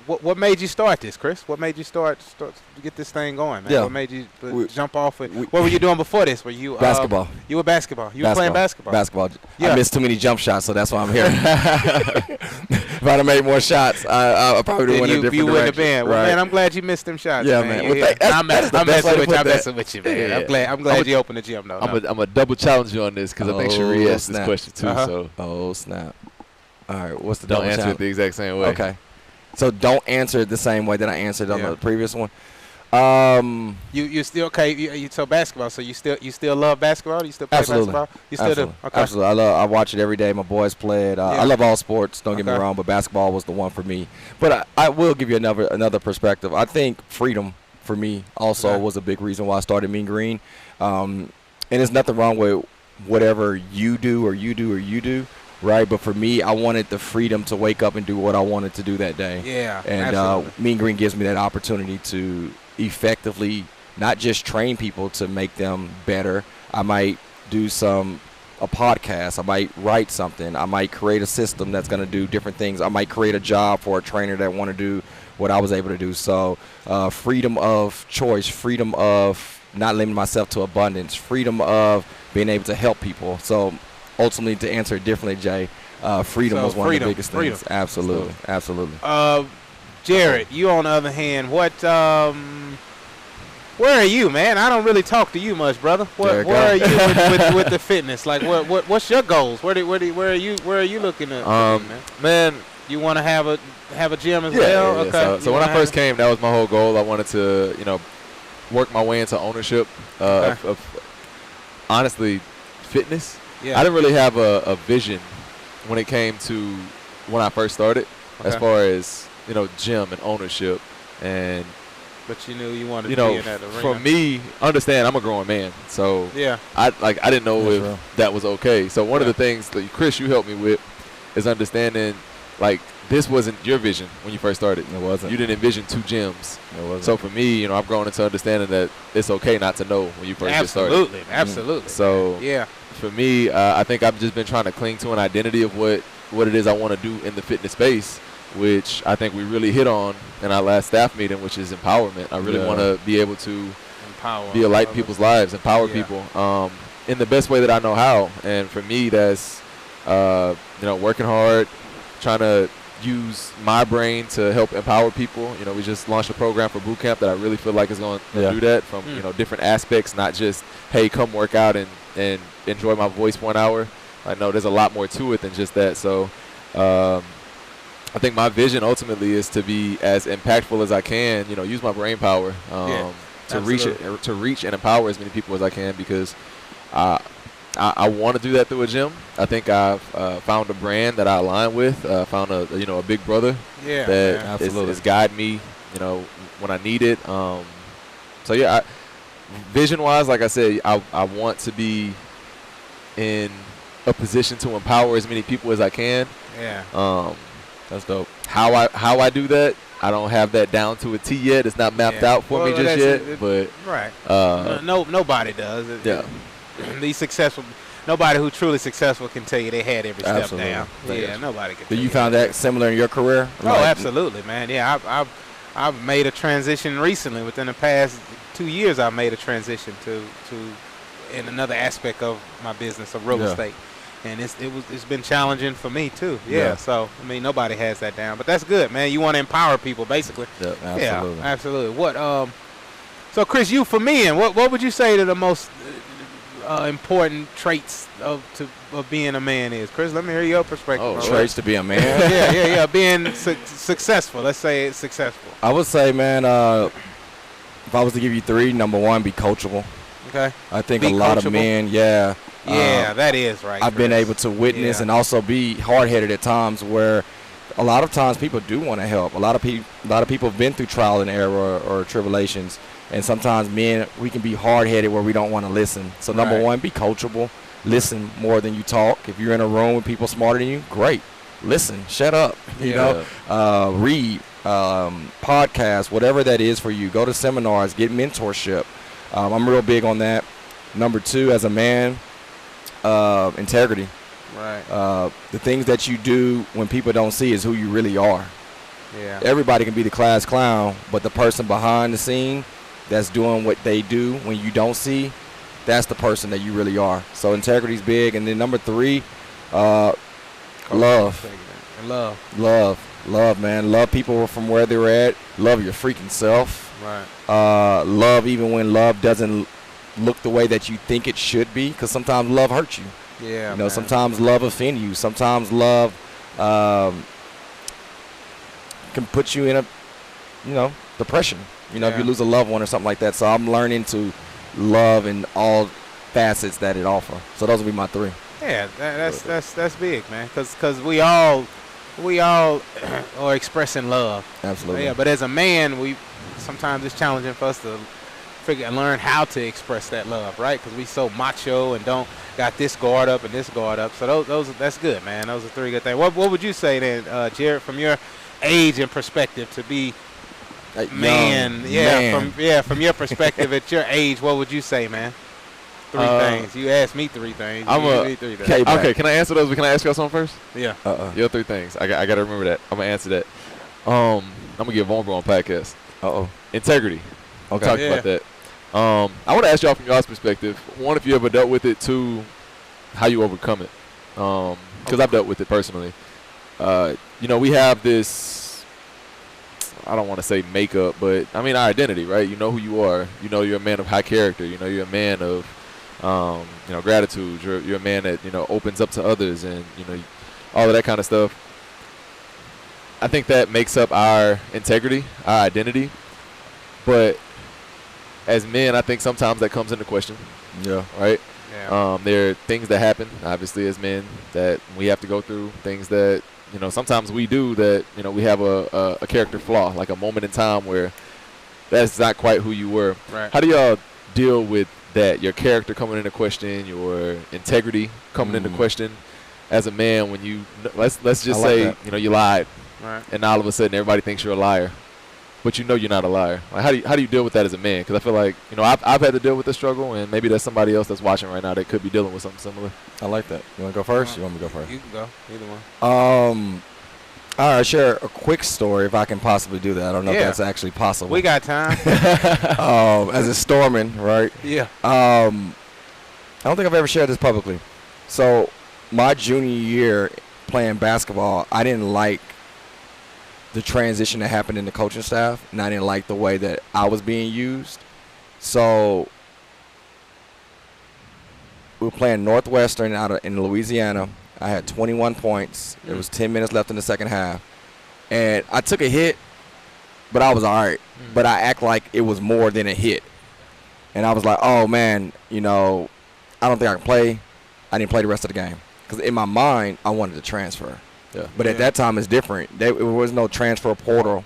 what made you start this, Chris? What made you start to get this thing going, man? Yeah. What made you jump off it? What were you doing before this? Were you basketball? You were basketball. You were playing basketball. Basketball. Yeah. I missed too many jump shots, so that's why I'm here. If I'd have made more shots, I probably would have went a different direction. Would have been. Well, right. Man, I'm glad you missed them shots. Yeah, man. Well, I'm messing with you, man. Yeah. I'm glad you opened the gym, though. I'm a double challenge you on this because I think Cherie asked this question too. So. Oh snap! All right, what's the don't double answer challenge? it the exact same way. Okay. So don't answer it the same way that I answered on the previous one. You still okay? You so basketball. So you still love basketball? You still play basketball? You still do? Okay. Absolutely. I watch it every day. My boys play it. I love all sports. Don't get me wrong, but basketball was the one for me. But I will give you another perspective. I think freedom for me also was a big reason why I started Mean Green. And there's nothing wrong with whatever you do or you do or you do. Right, but for me, I wanted the freedom to wake up and do what I wanted to do that day. Yeah, and Mean Green gives me that opportunity to effectively not just train people to make them better. I might do a podcast. I might write something. I might create a system that's going to do different things. I might create a job for a trainer that want to do what I was able to do. So freedom of choice, freedom of not limiting myself to abundance, freedom of being able to help people. So ultimately, to answer it differently, Jay, freedom was one of the biggest things. Absolutely. Jared, you on the other hand, where are you, man? I don't really talk to you much, brother. Where are you with the fitness? Like, what's your goals? Where are you looking at? Man, you want to have a gym as well? Yeah. Okay. So when I first came, that was my whole goal. I wanted to, work my way into ownership of honestly fitness. Yeah. I didn't really have a vision when it came to when I first started, as far as gym and ownership, but you knew you wanted to be in that arena. For me, understand I'm a grown man, so I didn't know if that was okay. So one of the things that Chris, you helped me with, is understanding this wasn't your vision when you first started. It wasn't. You didn't envision 2 gyms. It wasn't. So for me, I've grown into understanding that it's okay not to know when you first get started. Absolutely. So for me, I think I've just been trying to cling to an identity of what it is I want to do in the fitness space, which I think we really hit on in our last staff meeting, which is empowerment. I really want to be able to be a light in people's lives, empower people in the best way that I know how. And for me, that's working hard, trying to use my brain to help empower people. We just launched a program for Bootcamp that I really feel like is going to do that from different aspects, not just, hey, come work out and enjoy my voice 1 hour. I know there's a lot more to it than just that. So I think my vision ultimately is to be as impactful as I can, use my brain power to reach and empower as many people as I can, because I want to do that through a gym. I think I've found a brand that I align with. Found a big brother that is guide me, when I need it. Vision-wise, like I said, I want to be in a position to empower as many people as I can. Yeah. That's dope. How I do that, I don't have that down to a T yet. It's not mapped out for me just yet. But nobody does. Yeah. These successful, nobody who truly successful can tell you they had every step down. Yeah, nobody can. So you found that similar in your career? Oh, absolutely, man. Yeah, I've made a transition recently. Within the past 2 years, I've made a transition to in another aspect of my business of real estate. And it's been challenging for me too. Yeah. So I mean, nobody has that down, but that's good, man. You want to empower people, basically. Yeah, absolutely. Yeah, absolutely. What So Chris, you for men, what would you say to the most important traits of being a man is? Chris, let me hear your perspective. Oh, traits to be a man. yeah. Being successful. Let's say it's successful. I would say, man, if I was to give you 3, number 1, be coachable. Okay. I think a lot of men, Yeah, that is right. I've been able to witness and also be hard-headed at times where a lot of times people do want to help. A lot of people have been through trial and error or tribulations. And sometimes men, we can be hard-headed where we don't want to listen. So number 1, be coachable. Listen more than you talk. If you're in a room with people smarter than you, great. Listen. Shut up. You know, read, podcasts, whatever that is for you. Go to seminars. Get mentorship. I'm real big on that. Number 2, as a man, integrity. Right. The things that you do when people don't see is who you really are. Yeah. Everybody can be the class clown, but the person behind the scene that's doing what they do when you don't see, that's the person that you really are. So integrity's big. And then number 3, love, man. Love people from where they're at. Love your freaking self. Right. Love even when love doesn't look the way that you think it should be, because sometimes love hurts you. Yeah. You know, sometimes love offends you. Sometimes love can put you in a, depression. If you lose a loved one or something like that. So I'm learning to love in all facets that it offers. So those will be my 3. Yeah, that's big, man. Because we all are expressing love. Absolutely. Yeah, but as a man, sometimes it's challenging for us to learn how to express that love, right? Because we so macho and don't got this guard up and this guard up. So that's good, man. Those are 3 good things. What would you say then, Jared, from your age and perspective to be man? From your perspective at your age, what would you say, man? 3 things. You asked me 3 things. Me 3 things. Okay, can I answer those? Can I ask y'all something first? Yeah. Your 3 things. I got to remember that. I'm going to answer that. I'm going to get vulnerable on podcast. Integrity. Okay. Talk about that. I want to ask y'all from y'all's perspective. 1, if you ever dealt with it. 2, how you overcome it. Because I've dealt with it personally. We have this, I don't want to say makeup, but I mean our identity, right? You know who you are. You know you're a man of high character. You know you're a man of, gratitude. You're a man that, opens up to others and, all of that kind of stuff. I think that makes up our integrity, our identity. But as men, I think sometimes that comes into question. Yeah. Right? Yeah. There are things that happen, obviously, as men that we have to go through. Things that, sometimes we do that, we have a character flaw, like a moment in time where that's not quite who you were. Right. How do y'all deal with that? Your character coming into question, your integrity coming into question as a man when you, let's just say, you lied. Right. And now all of a sudden everybody thinks you're a liar. But you're not a liar. Like, how do you deal with that as a man? Because I feel like, I've had to deal with the struggle, and maybe there's somebody else that's watching right now that could be dealing with something similar. I like that. You want to go first? You want me to go first? You can go. Either one. All right, share a quick story if I can possibly do that. I don't know if that's actually possible. We got time. As a Storman, right? Yeah. I don't think I've ever shared this publicly. So my junior year playing basketball, I didn't like the transition that happened in the coaching staff, and I didn't like the way that I was being used. So we were playing Northwestern in Louisiana. I had 21 points. There was 10 minutes left in the second half. And I took a hit, but I was all right. But I act like it was more than a hit. And I was like, oh, man, I don't think I can play. I didn't play the rest of the game. Because in my mind, I wanted to transfer. Yeah. But at that time, it's different. There was no transfer portal,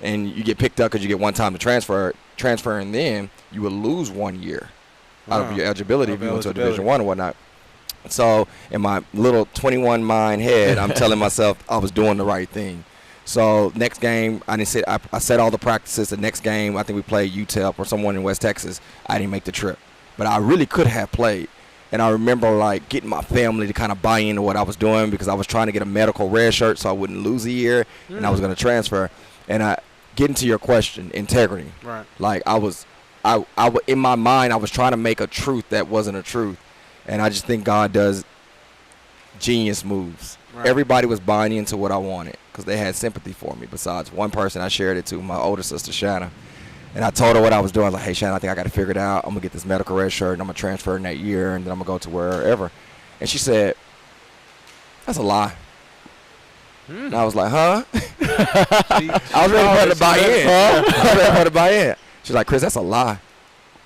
and you get picked up because you get one time to transfer. Transferring then, you would lose 1 year out of your eligibility if you went to a Division I or whatnot. So in my little 21 mind head, I'm telling myself I was doing the right thing. So next game, I set all the practices. The next game, I think we played UTEP or someone in West Texas. I didn't make the trip, but I really could have played. And I remember getting my family to kind of buy into what I was doing because I was trying to get a medical red shirt so I wouldn't lose a year, and I was going to transfer. And getting to your question, integrity. Right. In my mind, I was trying to make a truth that wasn't a truth. And I just think God does genius moves. Right. Everybody was buying into what I wanted because they had sympathy for me. Besides one person, I shared it to, my older sister, Shanna. And I told her what I was doing. I was like, hey, Shanna, I think I got to figure it out. I'm going to get this medical red shirt, and I'm going to transfer in that year, and then I'm going to go to wherever. And she said, that's a lie. And I was like, huh? I was ready for her to buy in. I was ready for her to buy in. She's like, Chris, that's a lie.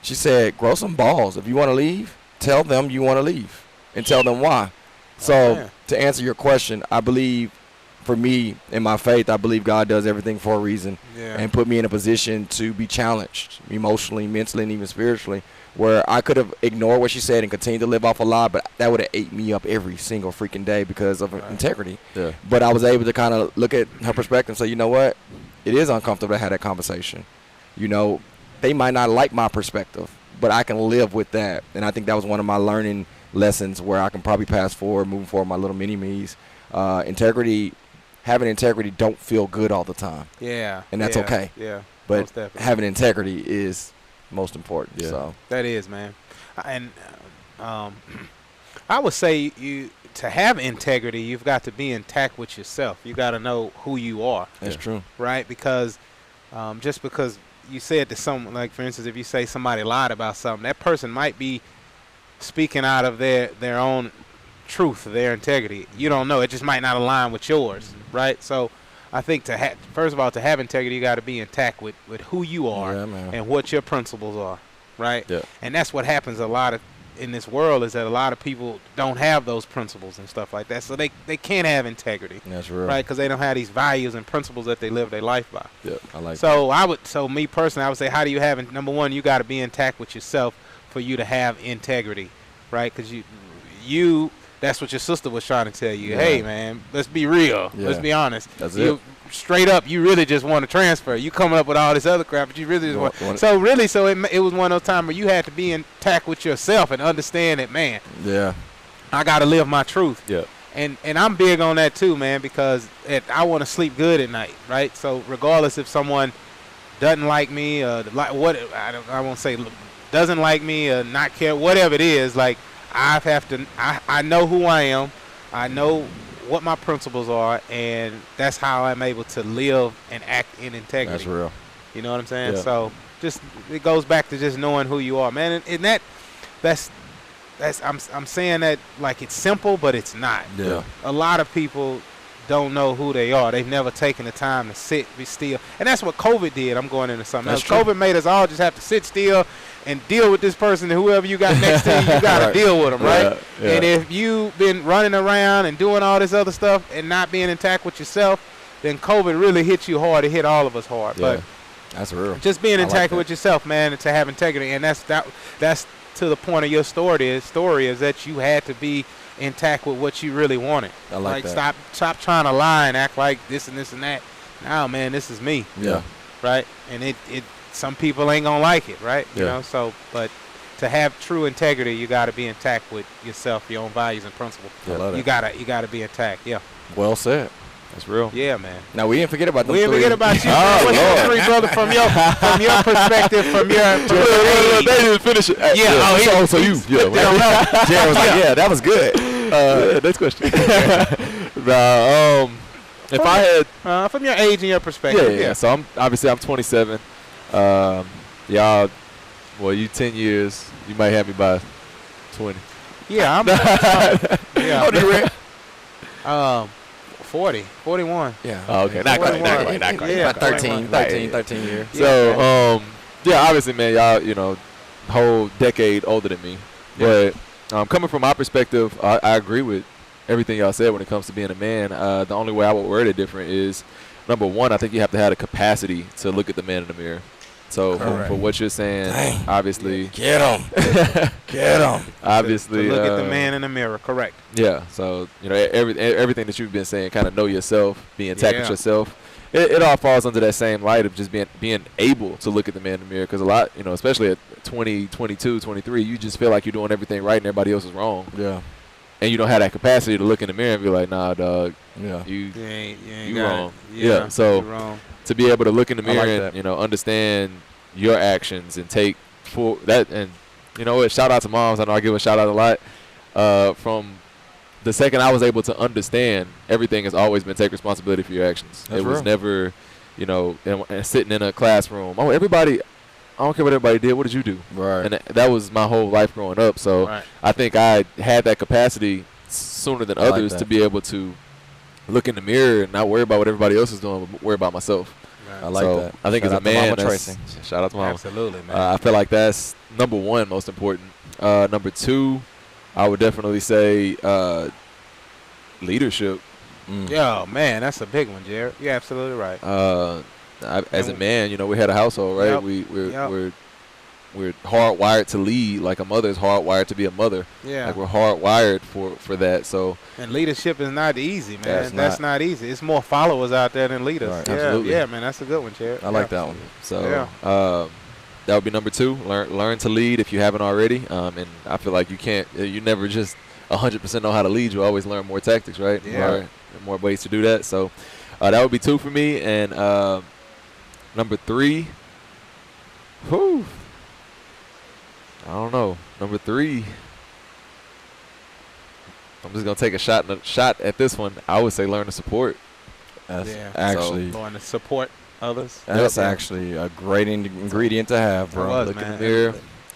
She said, grow some balls. If you want to leave, tell them you want to leave and tell them why. So to answer your question, I believe, for me, in my faith, I believe God does everything for a reason and put me in a position to be challenged emotionally, mentally, and even spiritually, where I could have ignored what she said and continued to live off a lie, but that would have ate me up every single freaking day because of integrity. Yeah. But I was able to kind of look at her perspective and say, you know what? It is uncomfortable to have that conversation. You know, they might not like my perspective, but I can live with that. And I think that was one of my learning lessons where I can probably pass forward, moving forward, my little mini-me's. Having integrity don't feel good all the time. Yeah. And that's okay. Yeah. But having integrity is most important. Yeah. So that is, man. And I would say to have integrity, you've got to be intact with yourself. You got to know who you are. That's true. Right? Because just because you said to someone, like, for instance, if you say somebody lied about something, that person might be speaking out of their own truth, their integrity. You don't know. It just might not align with yours, right? So I think first of all, to have integrity, you got to be intact with who you are and what your principles are, right? Yeah. And that's what happens a lot in this world, is that a lot of people don't have those principles and stuff like that. So they can't have integrity. That's real. Right? Because they don't have these values and principles that they live their life by. Yeah, I like that. So me personally, I would say, how do you have, number one, you got to be intact with yourself for you to have integrity, right? Because you that's what your sister was trying to tell you. Yeah. Hey, man, let's be real. Yeah. Let's be honest. That's it. Straight up, you really just want to transfer. You coming up with all this other crap, but you really just want. So it was one of those times where you had to be intact with yourself and understand that, man. Yeah. I got to live my truth. Yeah. And I'm big on that too, man, because I want to sleep good at night, right? So regardless if someone doesn't like me, I won't say doesn't like me or not care, whatever it is, like. I know who I am. I know what my principles are, and that's how I'm able to live and act in integrity. That's real. You know what I'm saying? Yeah. So it goes back to just knowing who you are, man. And that's I'm saying that like it's simple, but it's not. Yeah. A lot of people don't know who they are. They've never taken the time to sit, be still. And that's what COVID did. I'm going into something else. COVID made us all just have to sit still and deal with this person and whoever you got next to you, you got to deal with them, right? Yeah. And if you've been running around and doing all this other stuff and not being intact with yourself, then COVID really hit you hard. It hit all of us hard. Yeah. But that's real. Just being intact with yourself, man, and to have integrity. And that's to the point of your story is that you had to be intact with what you really wanted. I like that. Stop trying to lie and act like this and this and that. Now, man, this is me. Yeah. Right? And it some people ain't gonna like it, right? Yeah. You know, so but to have true integrity, you gotta be intact with yourself, your own values and principles. I love you gotta be intact. Yeah. Well said. That's real. Yeah, man. Now we didn't forget about them. We didn't forget about you. What's your three, brother, from your perspective, from your they didn't finish it. Yeah. So you. Yeah. Jared was like, yeah, that was good. Next question. If I had from your age and your perspective. Yeah. So I'm 27. Y'all, well, you 10 years. You might have me by 20. Yeah, I'm. How old are you, Rick? 40, 41. Yeah. Oh, okay. Not quite. Yeah, about 13 years. So, obviously, man, y'all, whole decade older than me. Yeah. But coming from my perspective, I agree with everything y'all said when it comes to being a man. The only way I would word it different is, number one, I think you have to have the capacity to look at the man in the mirror. So for what you're saying, obviously, get him. Obviously, to look at the man in the mirror. Correct. Yeah. So everything that you've been saying, kind of know yourself, be intact with yourself. It all falls under that same light of just being able to look at the man in the mirror. Because a lot, especially at 20, 22, 23, you just feel like you're doing everything right and everybody else is wrong. Yeah. And you don't have that capacity to look in the mirror and be like, nah, dog, you wrong. Yeah. So wrong. To be able to look in the mirror like and understand your actions and take for that, and shout out to moms. I know I give a shout out a lot from the second I was able to understand, everything has always been take responsibility for your actions. That's it was real. never, you know, and sitting in a classroom. Oh, everybody, I don't care what everybody did. What did you do? Right. And that was my whole life growing up. So Right. I think I had that capacity sooner than I like others that. to be able to look in the mirror and not worry about what everybody else is doing, but worry about myself. Right. I like So that. I think Shout as a out to man, Mama that's- Tracy. shout out to Mama. Absolutely, man. I feel like that's number one most important. Number two, I would definitely say leadership. Yo, man, that's a big one, Jared. You're absolutely right. As a man, you know, we had a household, right? Yep. We're hardwired to lead, like a mother is hardwired to be a mother. Yeah. Like we're hardwired for that. So And leadership is not easy, man. That's That's not. not easy. It's more followers out there than leaders. Right. Yeah, Absolutely. yeah, man. That's a good one, Jared. I like that one. So that would be number two. Learn to lead if you haven't already. And I feel like you never just 100% know how to lead. You always learn more tactics, right? Yeah. More ways to do that. So that would be two for me. And number three, I don't know. Number three, I'm just gonna take a shot at this one. I would say learn to support. That's Yeah. actually Going to support others. that's Yep. actually a great ingredient to have, bro. It was, Look in man. the mirror,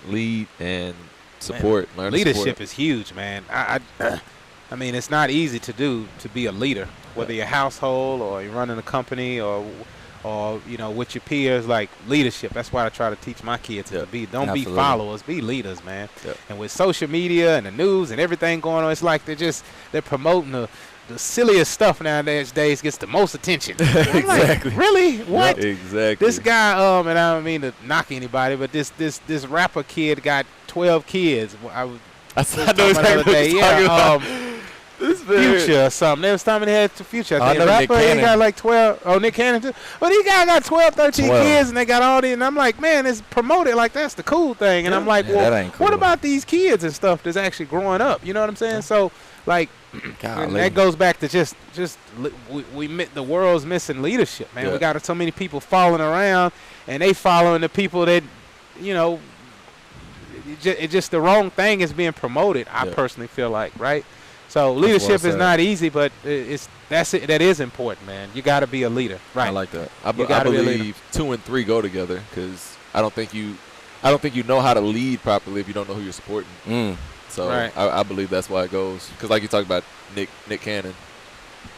lead, and support. Learn to Leadership support. is huge, man. I mean, it's not easy to be a leader, whether you're household or you're running a company or you know, with your peers. Like leadership, that's why I try to teach my kids to be. Don't Absolutely. be followers, be leaders, man. Yep. And with social media and the news and everything going on, it's like they're promoting the silliest stuff nowadays. Gets the most attention. I'm Exactly. like, really? What? Yep, exactly. This guy, and I don't mean to knock anybody, but this rapper kid got 12 kids. I was I talking know about the exactly other what day. you're talking about. Yeah, This man- Future or something. They was talking they had Future. I I think know Nick rapper, he Cannon. got like 12. Oh, Nick Cannon too. But these guys got 12, 13 12. kids, and they got all these. And I'm like, man, it's promoted like that's the cool thing. And I'm like, Yeah, well, that ain't what cool. about these kids and stuff that's actually growing up? You know what I'm saying? So, like, and Golly. that goes back to just the world's missing leadership, man. Yeah. We got so many people following around, and they following the people that, you know, it's just the wrong thing is being promoted. I Yeah. personally feel like, right? So leadership is said. not easy, but that is important, man. You got to be a leader, right? I like that. I You gotta be a leader. believe 2 and 3 go together because I don't think you know how to lead properly if you don't know who you're supporting. So Right. I believe that's why it goes. Because like you talked about Nick Cannon,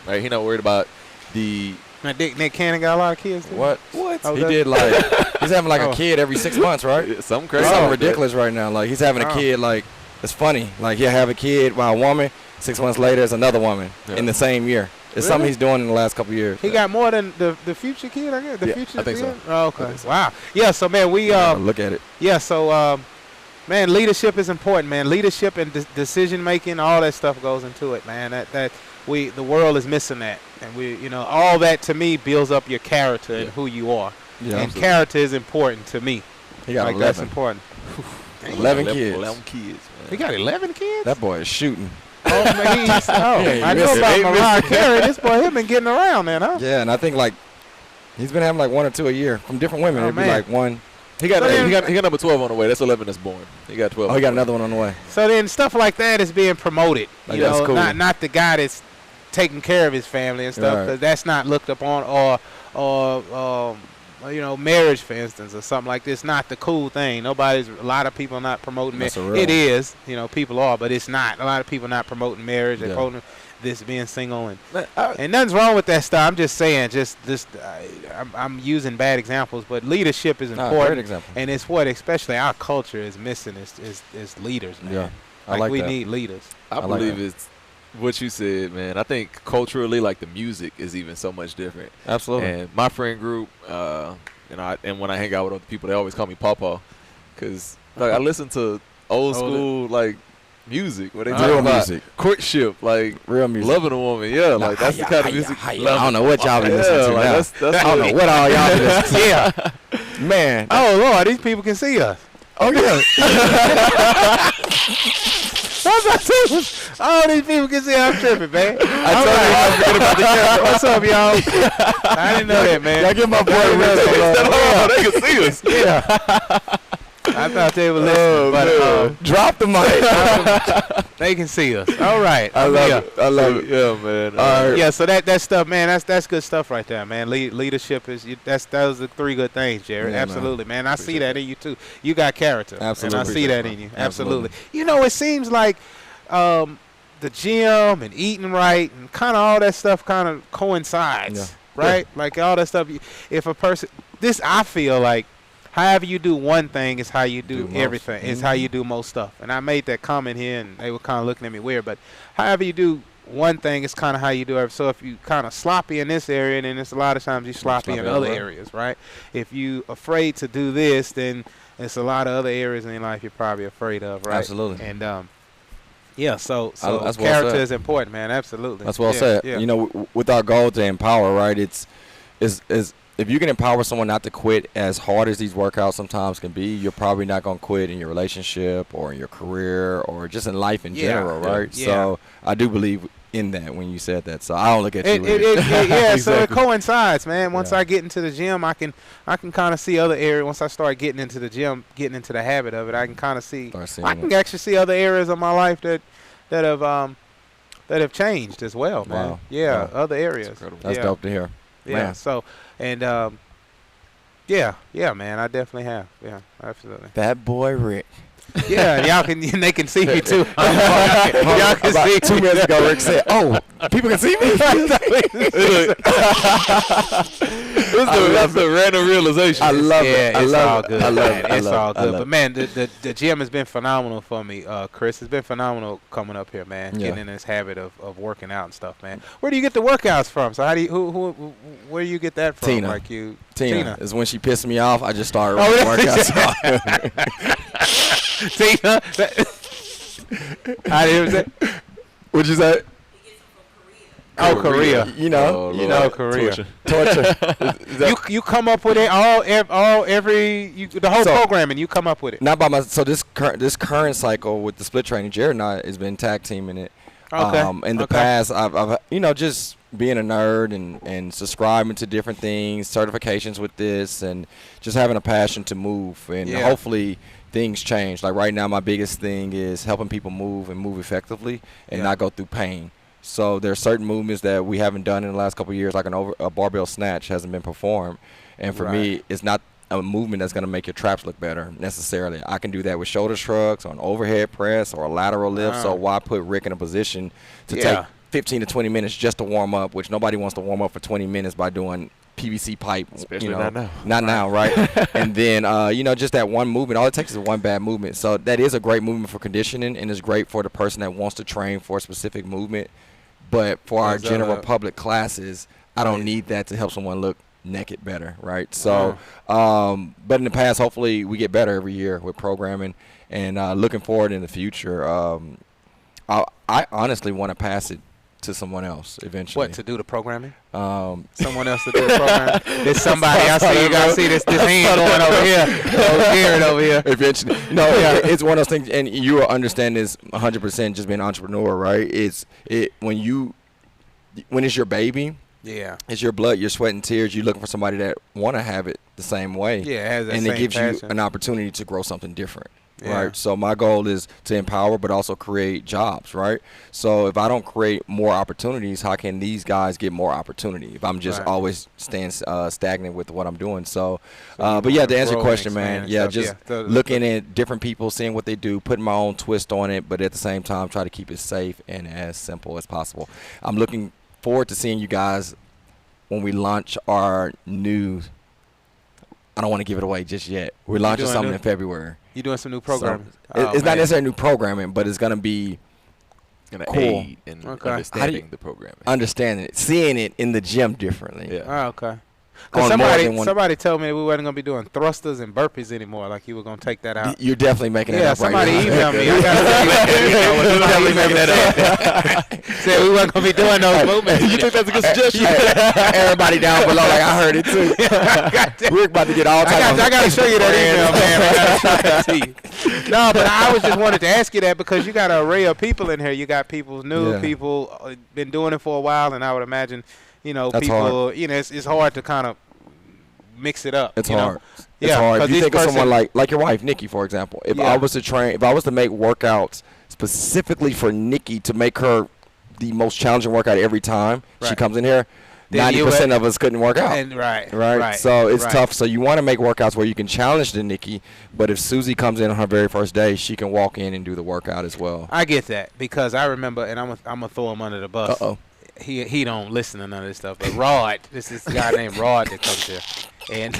right? He not worried about the Now, Nick Cannon got a lot of kids, too. What? Oh, He that- did like he's having like Oh. a kid every 6 months, right? something It's crazy. something like that. ridiculous right now. Like he's having a Oh. kid. Like it's funny. Like he'll have a kid by a woman. 6 months later, it's another woman Yeah. in the same year. It's something Really? he's doing in the last couple of years. He got more than the Future kid, I guess. The Yeah, Future I think so. kid? Oh, okay. I think so. Wow. Yeah. So, man, we Look at it. Yeah, so, man, leadership is important, man. Leadership and decision making, all that stuff goes into it, man. The world is missing that, and all that to me builds up your character and who you are. Yeah, and absolutely. character is important to me. He got like that's 11. important. 11 kids. 11 kids, man. He got 11 kids. That boy is shooting. Oh, man, Yeah, I he know missed about it. Mariah Carey. This boy, he been getting around, man, huh? Yeah, and I think like he's been having like 1 or 2 a year from different women. Oh, It'd be man. like one. He got So then- he got number 12 on the way. That's 11 that's born. He got 12. Oh, he got another one on the way. So then stuff like that is being promoted. Like, You that's know, cool. not the guy that's taking care of his family and stuff, Right. because that's not looked upon, or marriage, for instance, or something like this. Not the cool thing. A lot of people not promoting That's marriage. a real It is, people are, but it's not. A lot of people not promoting marriage. They're Yeah. promoting this being single, and Man, and nothing's wrong with that stuff. I'm just saying, I'm using bad examples, but leadership is Nah, important. great example. And it's what especially our culture is missing is leaders, man. Yeah, I like we that. need leaders. I like believe that. it's what you said, man. I think culturally, like the music is even so much different. Absolutely. And my friend group, and when I hang out with other people, they always call me Pawpaw, because like I listen to old school like music where they talk Real about music. courtship, like Real music. loving a woman. Yeah, like that's the kind of music. I don't know what y'all be listening Yeah, to like now. that's I don't know what all y'all be listening to. Yeah. Man. Oh Lord, these people can see us. Oh, yeah. Oh, these people can see I'm tripping, man. I told you I was forgetting about the camera. What's up, y'all? I didn't know that, man. Y'all give my boy a rest. Oh, they can see us. Yeah. I I thought they were listening, but drop the mic. they can see us. All right. I love it. I love it. Yeah, man. Yeah, so that stuff, man, that's good stuff right there, man. Leadership is those are 3 good things, Jared. Yeah, absolutely, man. I see that in you too. You got character. Absolutely. And I see that in you. Absolutely. You know, it seems like the gym and eating right and kind of all that stuff kind of coincides, right? Yeah. Like all that stuff. If a person, I feel like, however you do one thing is how you do everything. It's how you do most stuff. And I made that comment here, and they were kind of looking at me weird. But however you do one thing is kind of how you do it. So if you kind of sloppy in this area, then it's a lot of times you sloppy in other areas, right? If you afraid to do this, then it's a lot of other areas in your life you're probably afraid of, right? Absolutely. And yeah, so that's character well is important, man. Absolutely. That's well said. Yeah. You know, with our goal to empower, right? Is if you can empower someone not to quit, as hard as these workouts sometimes can be, you're probably not going to quit in your relationship or in your career or just in life in general, right? Yeah. So I do believe in that when you said that. So I don't look at you. Yeah, exactly. So it coincides, man. Once I get into the gym, I can kind of see other areas. Once I start getting into the gym, getting into the habit of it, I can kind of see. I can actually see other areas of my life that have changed as well, man. Wow. Yeah, wow. Other areas. That's dope to hear. Yeah. Man. So and yeah, man. I definitely have. Yeah, absolutely. That boy Rick. Yeah, and they can see me too. Y'all can see 2 minutes ago, Rick said, "Oh, people can see me." That's the random realization. I love it. It's all good. I love it. It's all good. But man, the gym has been phenomenal for me, Chris. It's been phenomenal coming up here, man. Getting in this habit of working out and stuff, man. Where do you get the workouts from? So how do you where do you get that from? Tina. Like you, Tina is when she pissed me off. I just started workouts. Tina, I didn't say. What'd you say? Oh, Korea. You know, Korea. Torture. You come up with it the whole programming. You come up with it. Not by myself. So this current cycle with the split training, Jared and I has been tag teaming it. Okay. In the past, I've just being a nerd and subscribing to different things, certifications with this, and just having a passion to move. And hopefully things change. Like right now, my biggest thing is helping people move and move effectively and not go through pain. So there are certain movements that we haven't done in the last couple of years, like a barbell snatch hasn't been performed. And for me, it's not a movement that's going to make your traps look better necessarily. I can do that with shoulder shrugs or an overhead press or a lateral lift. So why put Rick in a position to take 15 to 20 minutes just to warm up, which nobody wants to warm up for 20 minutes by doing PVC pipe. Especially not now. Not now, right? And then, just that one movement. All it takes is one bad movement. So that is a great movement for conditioning and is great for the person that wants to train for a specific movement. But for our general public classes, I don't need that to help someone look naked better, right? So, but in the past, hopefully we get better every year with programming and looking forward in the future. I honestly want to pass it to someone else eventually. What, to do the programming? Someone else to do the programming? There's somebody. I see you guys see this hand going over here. Jared over here. Eventually. No, it's one of those things, and you will understand this 100% just being an entrepreneur, right? When it's your baby, it's your blood, your sweat and tears, you're looking for somebody that want to have it the same way. Yeah, it has that and same it gives passion. you an opportunity to grow something different. Right. So my goal is to empower, but also create jobs. Right. So if I don't create more opportunities, how can these guys get more opportunity? If I'm just always staying stagnant with what I'm doing. So but yeah, to answer your question, man. Yeah, just looking at different people, seeing what they do, putting my own twist on it, but at the same time, try to keep it safe and as simple as possible. I'm looking forward to seeing you guys when we launch our new. I don't want to give it away just yet. We're launching something in February. You're doing some new programming. So it's not necessarily new programming, but it's going to be cool. Aid in understanding the programming. Understanding it. Seeing it in the gym differently. Yeah. Oh, okay. Because somebody told me that we wasn't going to be doing thrusters and burpees anymore, like you were going to take that out. You're definitely making that up right now. Yeah, somebody emailed me. I got to making that up. Said we wasn't going to be doing those movements. You think that's a good suggestion? Everybody down below, like I heard it too. We're about to get all types of. I got to show you that email, man. I got to show that to you. No, but I was just wanted to ask you that because you got an array of people in here. You got people new, people been doing it for a while, and I would imagine. That's people. Hard. It's hard to kind of mix it up. It's you hard. Know? It's hard. If you think of someone like your wife, Nikki, for example. If I was to make workouts specifically for Nikki to make her the most challenging workout every time she comes in here, 90% of us couldn't work out. And right. So it's tough. So you want to make workouts where you can challenge the Nikki, but if Susie comes in on her very first day, she can walk in and do the workout as well. I get that because I remember, and I'm gonna throw him under the bus. He don't listen to none of this stuff. But Rod, this is a guy named Rod that comes here, and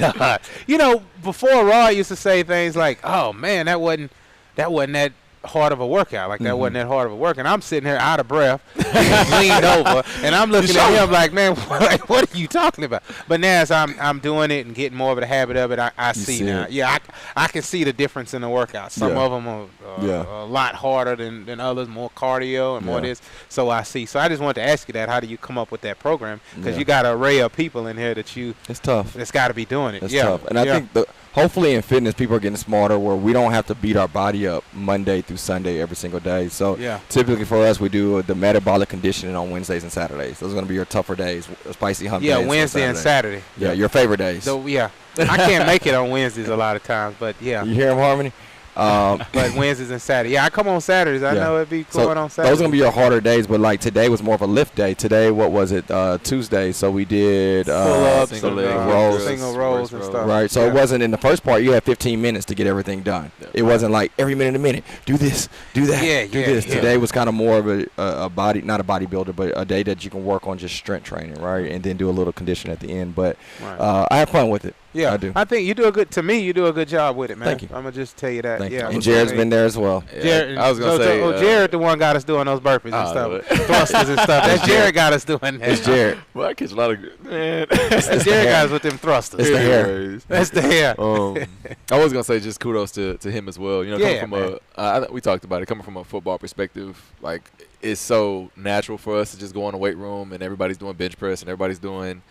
you know, before Rod used to say things like, "Oh man, that wasn't that hard of a workout. Like that wasn't that hard of a work." And I'm sitting here out of breath, leaned over, and I'm looking at him like, "Man, what are you talking about?" But now as I'm doing it and getting more of the habit of it, I see now. It. Yeah, I can see the difference in the workouts. Some of them are a lot harder than others, more cardio and more this. So I see. So I just wanted to ask you that. How do you come up with that program? Because you got an array of people in here that it's tough. That's got to be doing it. It's tough. And I think hopefully in fitness, people are getting smarter where we don't have to beat our body up Monday through Sunday every single day. So typically for us, we do the metabolic conditioning on Wednesdays and Saturdays. Those are going to be your tougher days, spicy hump days. Yeah, Wednesday and Saturday. Yeah, your favorite days. So, I can't make it on Wednesdays a lot of times, but You hear him, Harmony? But Wednesdays and Saturdays. Yeah, I come on Saturdays. I know it'd be going on Saturdays. Those are going to be your harder days, but like today was more of a lift day. Today, what was it? Tuesday. So we did pull-ups, single rolls and stuff. Right. So it wasn't in the first part. You had 15 minutes to get everything done. It wasn't like every minute. Do this, do that, do this. Today was kind of more of a body, not a bodybuilder, but a day that you can work on just strength training, right? And then do a little condition at the end. But I have fun with it. Yeah, I do. I think you do a good job with it, man. Thank you. I'm gonna just tell you that. Thank you. And Jared's been there as well. Jared, I was gonna say, Jared, the one got us doing those burpees and stuff, thrusters and stuff. That's Jared got us doing that. It's Jared. Well, I catch a lot of man. Jared got us with them thrusters. It's the hair. That's the hair. I was gonna say just kudos to him as well. You know, coming from we talked about it. Coming from a football perspective, like it's so natural for us to just go in the weight room and everybody's doing bench press and everybody's doing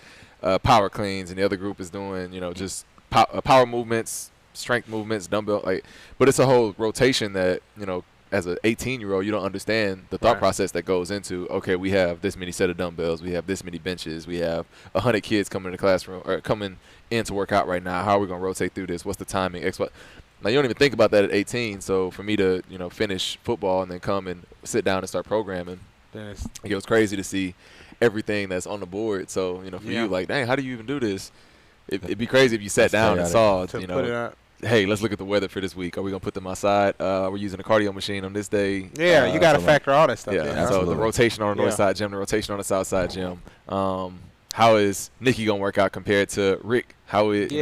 power cleans and the other group is doing just power movements, strength movements, dumbbell, but it's a whole rotation that, as an 18-year-old, you don't understand the thought process that goes into, okay, we have this many set of dumbbells, we have this many benches, we have 100 kids coming in the classroom or coming in to work out right now. How are we going to rotate through this? What's the timing? Now, you don't even think about that at 18, so for me to, finish football and then come and sit down and start programming, it was crazy to see everything that's on the board. So, for you, like, dang, how do you even do this? It'd be crazy if you sat down and saw, hey, let's look at the weather for this week. Are we going to put them outside? We're using a cardio machine on this day. Yeah, you got to factor all that stuff in. Absolutely. So the rotation on the north side gym, the rotation on the south side gym. How is Nikki going to work out compared to Rick? How is,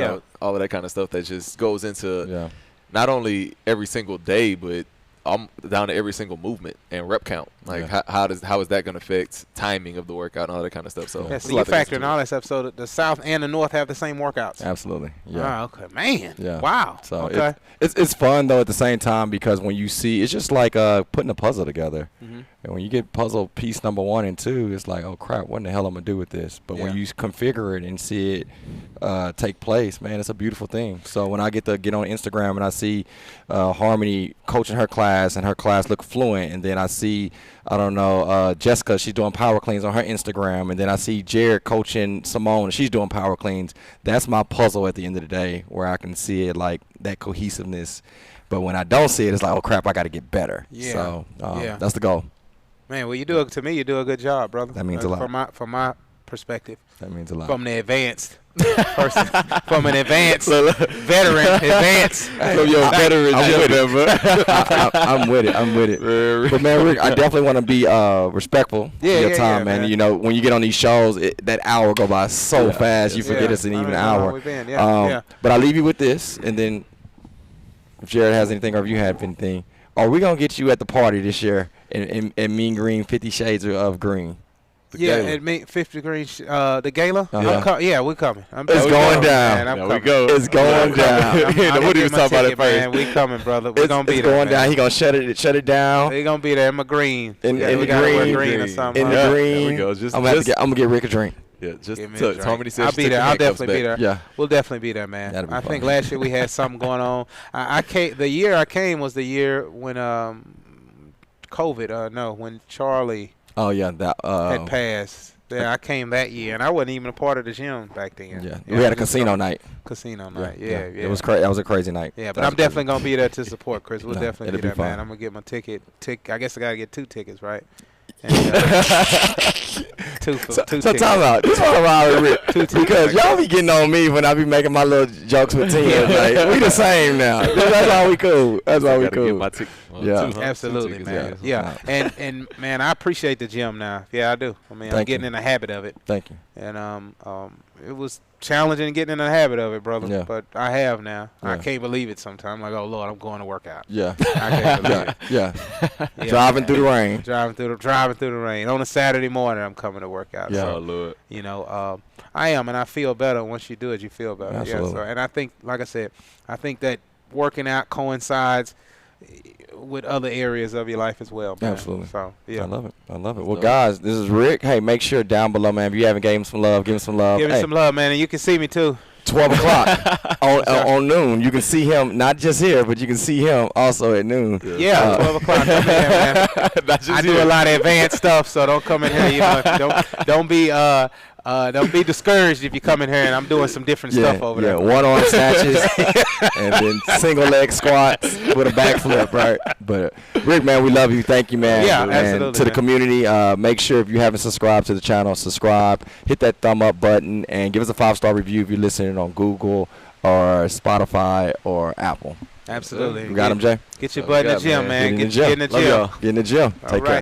all of that kind of stuff that just goes into not only every single day, but down to every single movement and rep count. Like how is that going to affect timing of the workout and all that kind of stuff? So so you factor in all that stuff. So the South and the North have the same workouts. Absolutely. Yeah. Oh, okay, man. Yeah. Wow. So it's fun though at the same time because when you see, it's just like putting a puzzle together. And when you get puzzle piece number 1 and 2, it's like, oh crap, what in the hell I'm gonna do with this? But when you configure it and see it take place, man, it's a beautiful thing. So when I get on Instagram and I see Harmony coaching her class and her class look fluent, and then I see Jessica, she's doing power cleans on her Instagram, and then I see Jared coaching Simone and she's doing power cleans. That's my puzzle at the end of the day, where I can see it like that cohesiveness. But when I don't see it, it's like, oh crap, I got to get better. So that's the goal. Man, well, you do a good job, brother. That means a lot. From my perspective. That means a lot. From the advanced person, from an advanced veteran, advanced. From your veteran gym member. I'm with it. But man, Rick, I definitely want to be respectful of your time, man. When you get on these shows, that hour go by so fast, you forget it's an even hour. But I'll leave you with this, and then if Jared has anything or if you have anything, are we gonna get you at the party this year in Mean Green, 50 Shades of Green? At 50 Green, the gala. We're coming. It's going down. Man, we go. It's going down. What are you talking about at first? Man, we coming, brother. We're gonna be there. It's going down. He gonna shut it down. We're gonna be there in my green. In the green or something. In the green. There we go. I'm gonna get Rick a drink. Yeah, Harmony said I'll be there. I'll definitely be there. Yeah, we'll definitely be there, man. That'll be I fun. think last year we had something going on. I came. The year I came was the year when COVID. When Charlie. Oh yeah, that had passed. Yeah, I came that year, and I wasn't even a part of the gym back then. Yeah, we had a casino night. Casino night, yeah. It was crazy. That was a crazy night. Yeah, but I'm definitely gonna be there to support Chris. We'll definitely be there, fun. man. I'm gonna get my ticket. I guess I gotta get 2 tickets, right? And, two tickets. Time out. This one around Rick. Because y'all be getting on me when I be making my little jokes with teams. Like, we the same now. That's why we cool. That's why we cool. Absolutely, man. Yeah. And man, I appreciate the gym now. Yeah, I do. I mean, I'm getting in the habit of it. Thank you. And it was challenging getting in the habit of it, brother. Yeah. But I have now. Yeah. I can't believe it sometimes. I'm like, oh Lord, I'm going to work out. Yeah. I can't believe it. Yeah. Yeah, Driving through the rain. Driving through the rain. On a Saturday morning, I'm coming to work out. Yeah. So, Oh, Lord. you know, I am, and I feel better. Once you do it, you feel better. Absolutely. Yeah. So, and I think, like I said, I think that working out coincides with other areas of your life as well, man. Absolutely. So, yeah. I love it. Well, guys, this is Rick. Hey, make sure down below, man, if you haven't gave him some love, give him some love. Give me some love, man, and you can see me too. 12 o'clock on noon. You can see him not just here, but you can see him also at noon. Yeah, 12 o'clock. Come in here, man. I do a lot of advanced stuff, so don't come in here. You know, don't be discouraged if you come in here and I'm doing some different stuff over there. One arm snatches and then single leg squats with a backflip, right? But Rick, man, we love you. Thank you, man. Yeah, and absolutely. to the community, make sure if you haven't subscribed to the channel, subscribe, hit that thumb up button, and give us a 5-star review if you're listening on Google or Spotify or Apple. Absolutely. You got him, Jay? Get your butt in the gym, man. Get in the gym. Get in the gym. Take care.